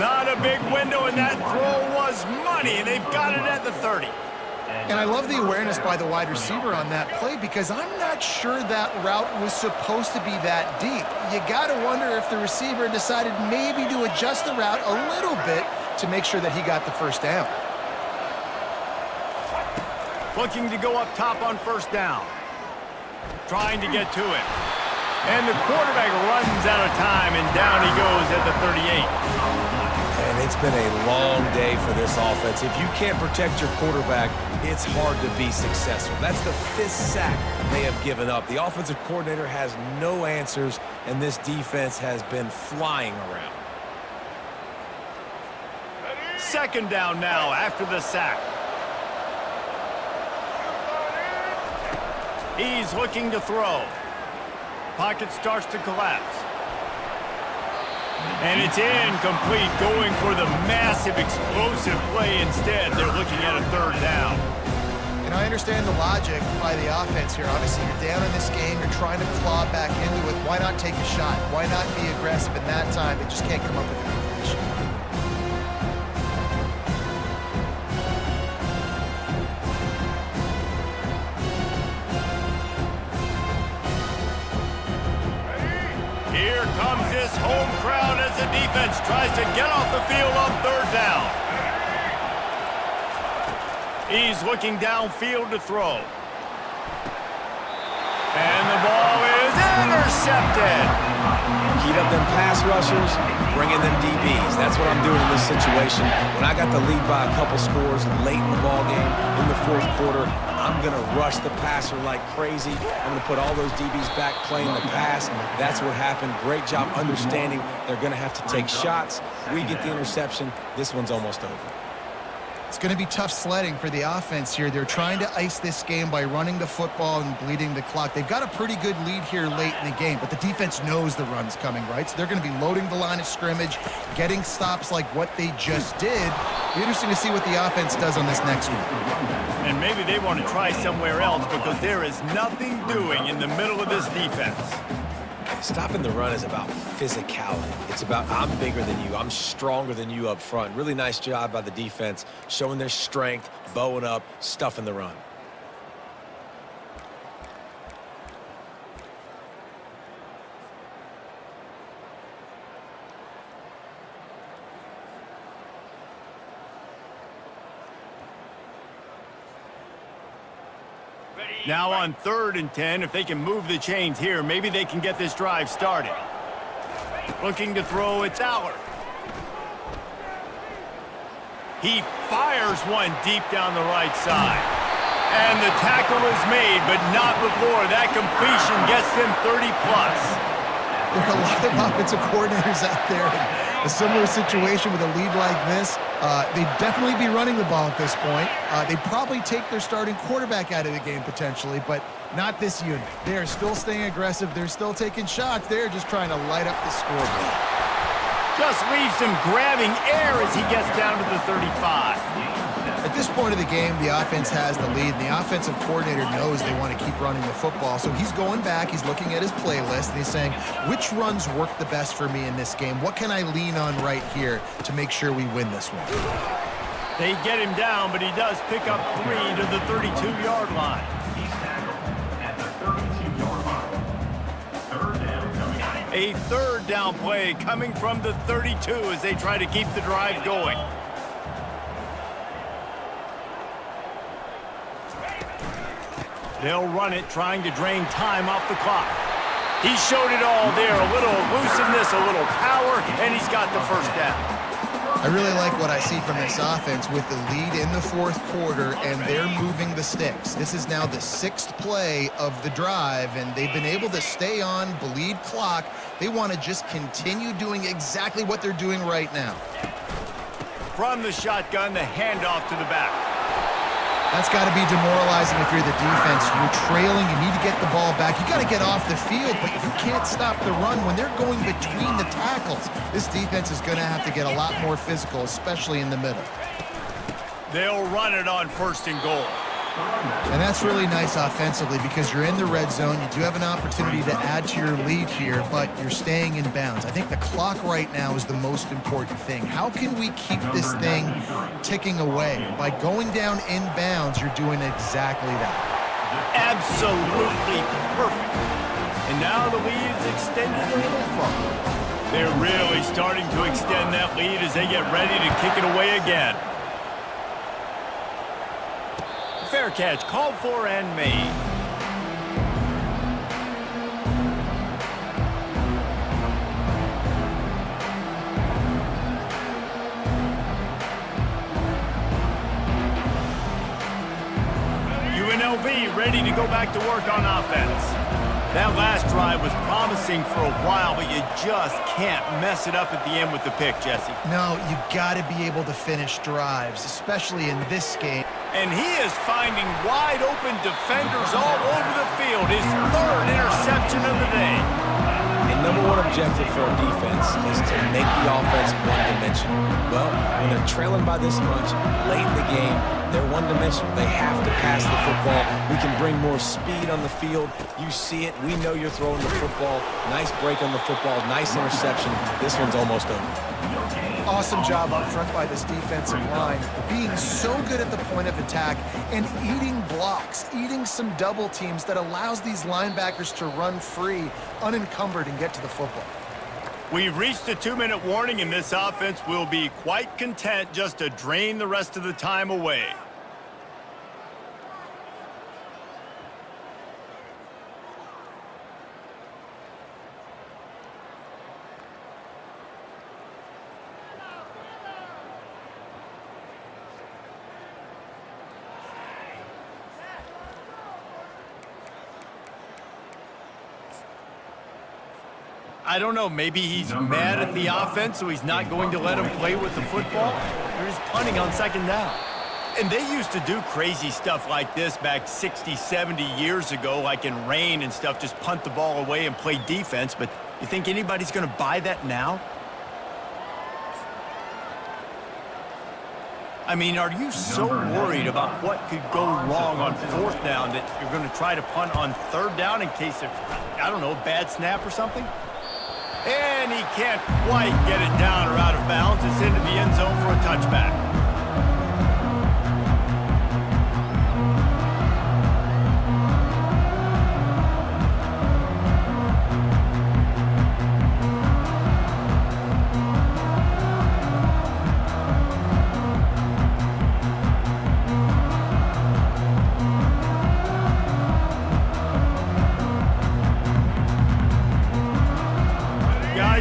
Not a big window, and that throw was money, and they've got it at the 30. And I love the awareness by the wide receiver on that play, because I'm not sure that route was supposed to be that deep. You got to wonder if the receiver decided maybe to adjust the route a little bit to make sure that he got the first down. Looking to go up top on first down. Trying to get to it. And the quarterback runs out of time, and down he goes at the 38. And it's been a long day for this offense. If you can't protect your quarterback, it's hard to be successful. That's the 5th sack they have given up. The offensive coordinator has no answers, and this defense has been flying around. Second down now after the sack. He's looking to throw. Pocket starts to collapse. And it's incomplete, going for the massive explosive play instead. They're looking at a third down. And I understand the logic by the offense here. Obviously, you're down in this game. You're trying to claw back into it. Why not take a shot? Why not be aggressive in that time? They just can't come up with a completion. Here comes this home crowd as the defense tries to get off the field on third down. He's looking downfield to throw. And the ball is intercepted. Heat up them pass rushers, bring in them DBs. That's what I'm doing in this situation. When I got the lead by a couple scores late in the ball game, in the 4th quarter, I'm going to rush the passer like crazy. I'm going to put all those DBs back playing the pass. That's what happened. Great job understanding they're going to have to take shots. We get the interception. This one's almost over. It's going to be tough sledding for the offense here. They're trying to ice this game by running the football and bleeding the clock. They've got a pretty good lead here late in the game, but the defense knows the run's coming, right? So they're going to be loading the line of scrimmage, getting stops like what they just did. It'll be interesting to see what the offense does on this next one. And maybe they want to try somewhere else because there is nothing doing in the middle of this defense. Stopping the run is about physicality. It's about I'm bigger than you. I'm stronger than you up front. Really nice job by the defense, showing their strength, bowing up, stuffing the run. Now on 3rd and 10, if they can move the chains here, maybe they can get this drive started. Looking to throw, it's Aller. He fires one deep down the right side. And the tackle is made, but not before that completion gets them 30-plus. There are a lot of offensive coordinators out there in a similar situation with a lead like this. They'd definitely be running the ball at this point. They'd probably take their starting quarterback out of the game potentially, but not this unit. They're still staying aggressive. They're still taking shots. They're just trying to light up the scoreboard. Just leaves him grabbing air as he gets down to the 35. At this point of the game, the offense has the lead, and the offensive coordinator knows they want to keep running the football. So he's going back, he's looking at his playlist, and he's saying, which runs work the best for me in this game? What can I lean on right here to make sure we win this one? They get him down, but he does pick up 3 to the 32-yard line. He's tackled at the 32-yard line. Third down coming up. A third down play coming from the 32 as they try to keep the drive going. They'll run it, trying to drain time off the clock. He showed it all there, a little elusiveness, a little power, and he's got the first down. I really like what I see from this offense with the lead in the 4th quarter, and they're moving the sticks. This is now the 6th play of the drive, and they've been able to stay on, bleed clock. They want to just continue doing exactly what they're doing right now. From the shotgun, the handoff to the back. That's got to be demoralizing if you're the defense. You're trailing, you need to get the ball back. You got to get off the field, but you can't stop the run when they're going between the tackles. This defense is going to have to get a lot more physical, especially in the middle. They'll run it on 1st and goal. And that's really nice offensively because you're in the red zone. You do have an opportunity to add to your lead here, but you're staying in bounds. I think the clock right now is the most important thing. How can we keep this thing ticking away? By going down in bounds, you're doing exactly that. Absolutely perfect. And now the lead is extended a little further. They're really starting to extend that lead as they get ready to kick it away again. Fair catch, called for and made. UNLV ready to go back to work on offense. That last drive was promising for a while, but you just can't mess it up at the end with the pick, Jesse. No, you got to be able to finish drives, especially in this game. And he is finding wide-open defenders all over the field. His third interception of the day. The number one objective for a defense is to make the offense one-dimensional. Well, when they're trailing by this much late in the game, they're one-dimensional. They have to pass the football. We can bring more speed on the field. You see it. We know you're throwing the football. Nice break on the football. Nice interception. This one's almost over. Awesome job up front by this defensive line, being so good at the point of attack and eating blocks, eating some double teams that allows these linebackers to run free, unencumbered, and get to the football. We've reached the 2-minute warning, and this offense will be quite content just to drain the rest of the time away. I don't know, maybe he's mad at the offense, so he's not going to let him play with the football. They're just punting on second down. And they used to do crazy stuff like this back 60, 70 years ago, like in rain and stuff, just punt the ball away and play defense. But you think anybody's going to buy that now? I mean, are you so worried about what could go wrong on fourth down that you're going to try to punt on third down in case of, I don't know, a bad snap or something? And he can't quite get it down or out of bounds. It's into the end zone for a touchback.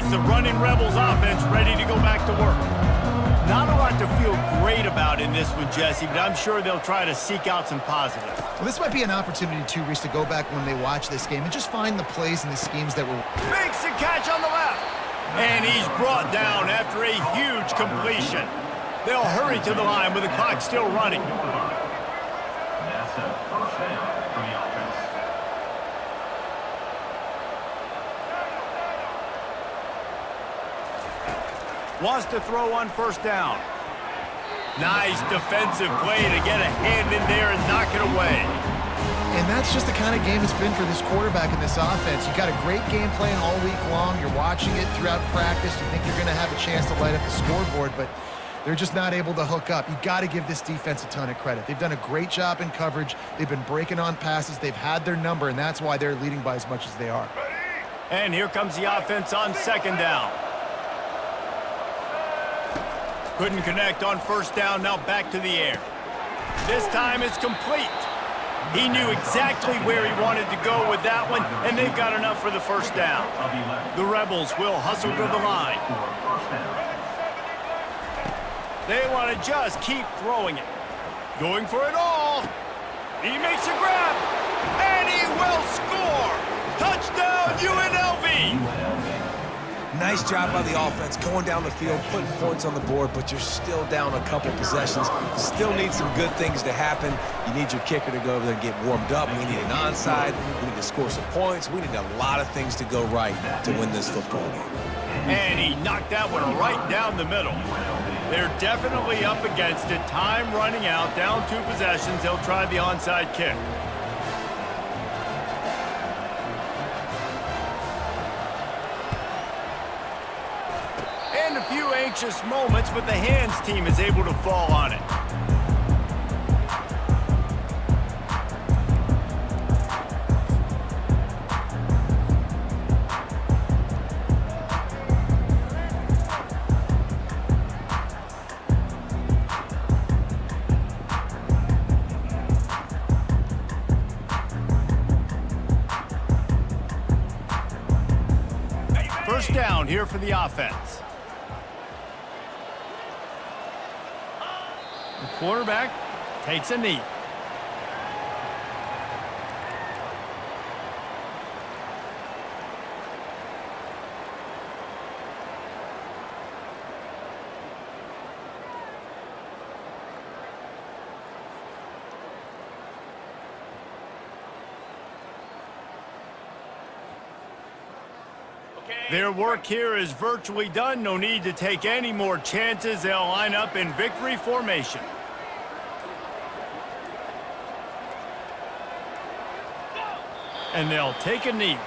The running Rebels offense ready to go back to work. Not a lot to feel great about in this one, Jesse, but I'm sure they'll try to seek out some positives. Well, this might be an opportunity, too, Reese, to go back when they watch this game and just find the plays and the schemes that were... Makes a catch on the left. And he's brought down after a huge completion. They'll hurry to the line with the clock still running. That's a first down for the offense. Wants to throw on first down. Nice defensive play to get a hand in there and knock it away. And that's just the kind of game it's been for this quarterback in this offense. You've got a great game plan all week long. You're watching it throughout practice. You think you're going to have a chance to light up the scoreboard, but they're just not able to hook up. You got to give this defense a ton of credit. They've done a great job in coverage. They've been breaking on passes. They've had their number, and that's why they're leading by as much as they are. And here comes the offense on second down. Couldn't connect on first down, now back to the air. This time it's complete. He knew exactly where he wanted to go with that one, and they've got enough for the first down. The Rebels will hustle to the line. They want to just keep throwing it. Going for it all. He makes a grab, and he will score. Touchdown, UNLV. Nice job by the offense, going down the field, putting points on the board, but you're still down a couple possessions. Still need some good things to happen. You need your kicker to go over there and get warmed up. We need an onside. We need to score some points. We need a lot of things to go right to win this football game. And he knocked that one right down the middle. They're definitely up against it. Time running out, down 2 possessions. They'll try the onside kick. And a few anxious moments, but the hands team is able to fall on it. First down here for the offense. The quarterback takes a knee. Their work here is virtually done. No need to take any more chances. They'll line up in victory formation. And they'll take a knee.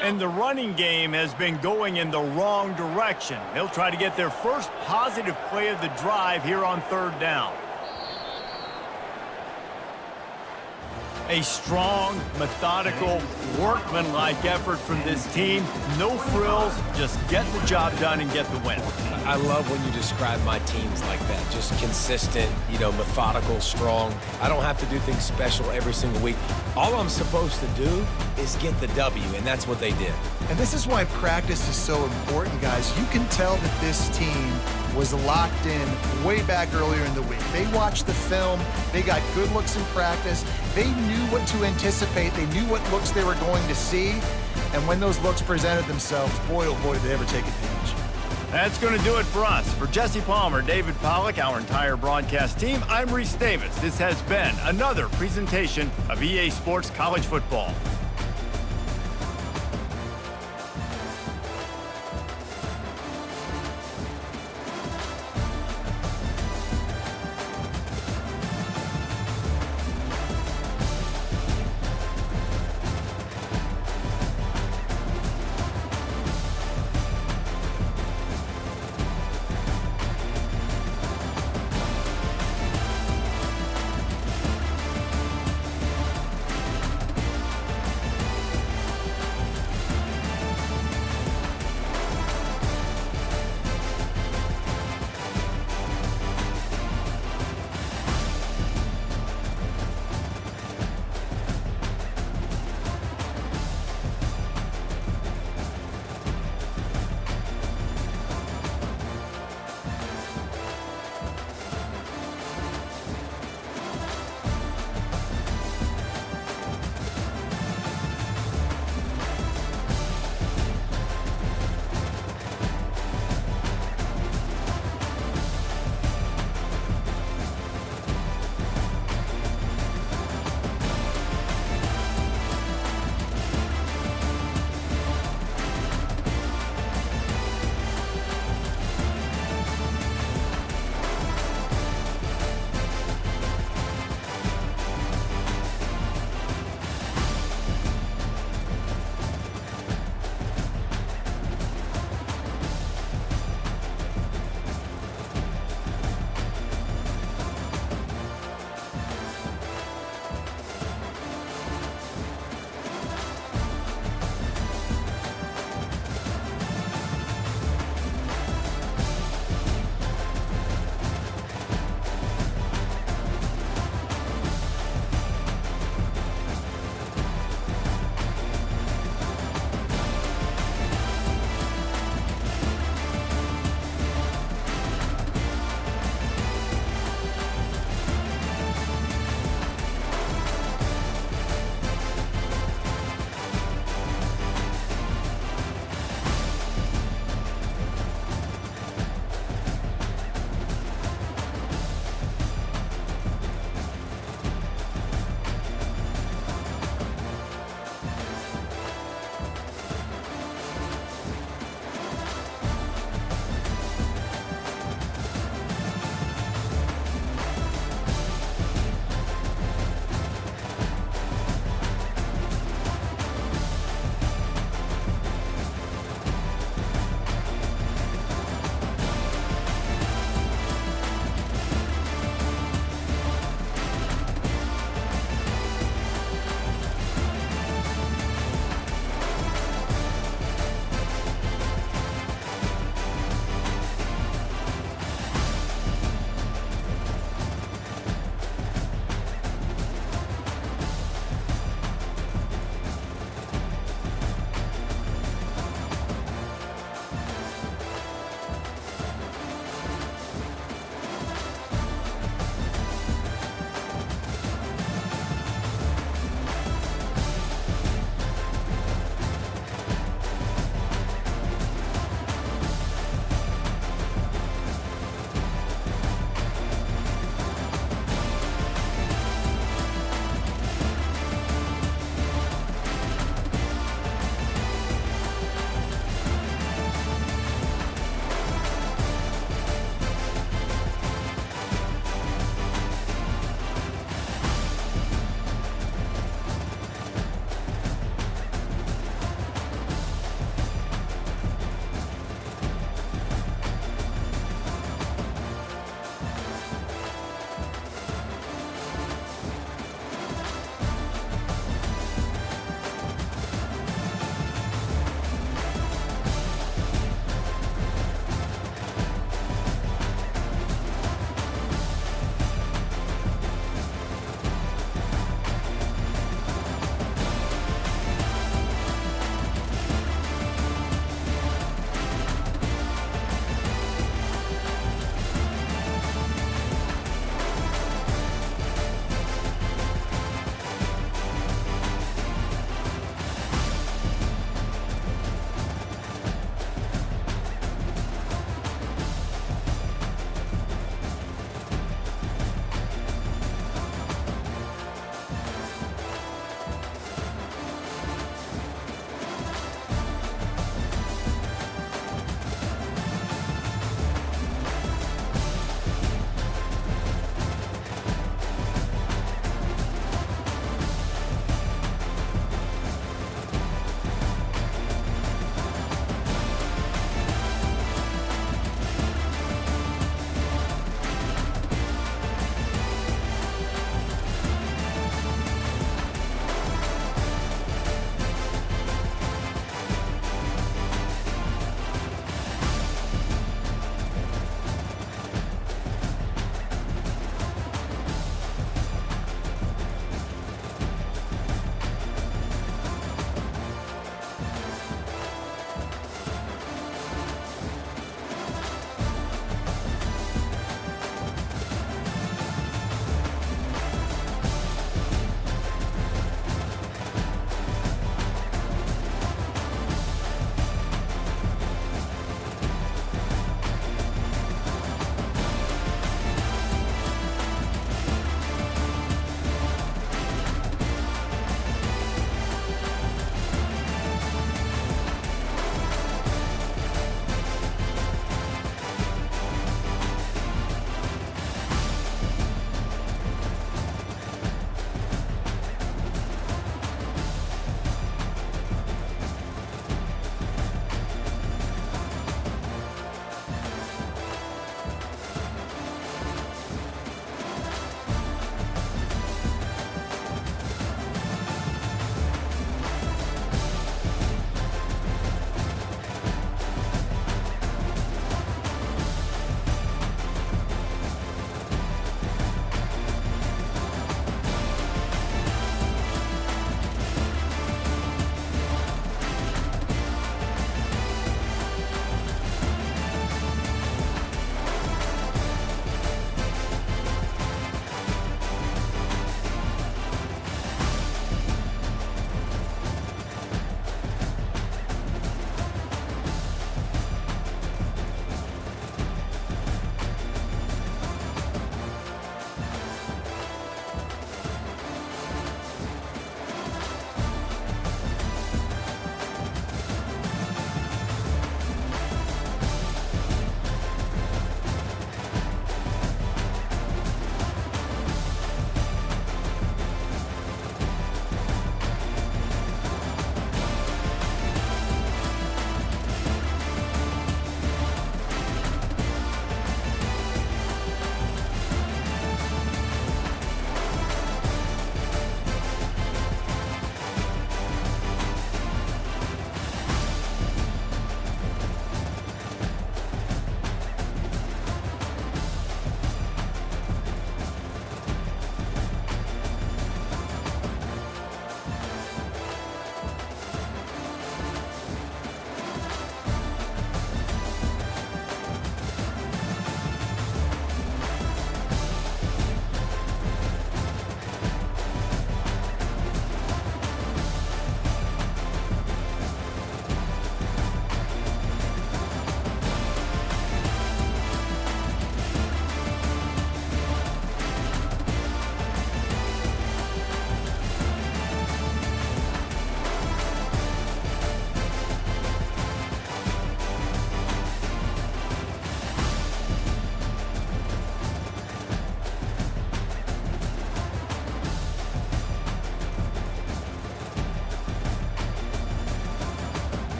And the running game has been going in the wrong direction. They'll try to get their first positive play of the drive here on 3rd down. A strong, methodical, workmanlike effort from this team. No frills, just get the job done and get the win. I love when you describe my teams like that. Just consistent, methodical, strong. I don't have to do things special every single week. All I'm supposed to do is get the W, and that's what they did. And this is why practice is so important, guys. You can tell that this team was locked in way back earlier in the week. They watched the film. They got good looks in practice. They knew what to anticipate. They knew what looks they were going to see. And when those looks presented themselves, boy, oh boy, did they ever take advantage. That's going to do it for us. For Jesse Palmer, David Pollack, our entire broadcast team, I'm Reese Davis. This has been another presentation of EA Sports College Football.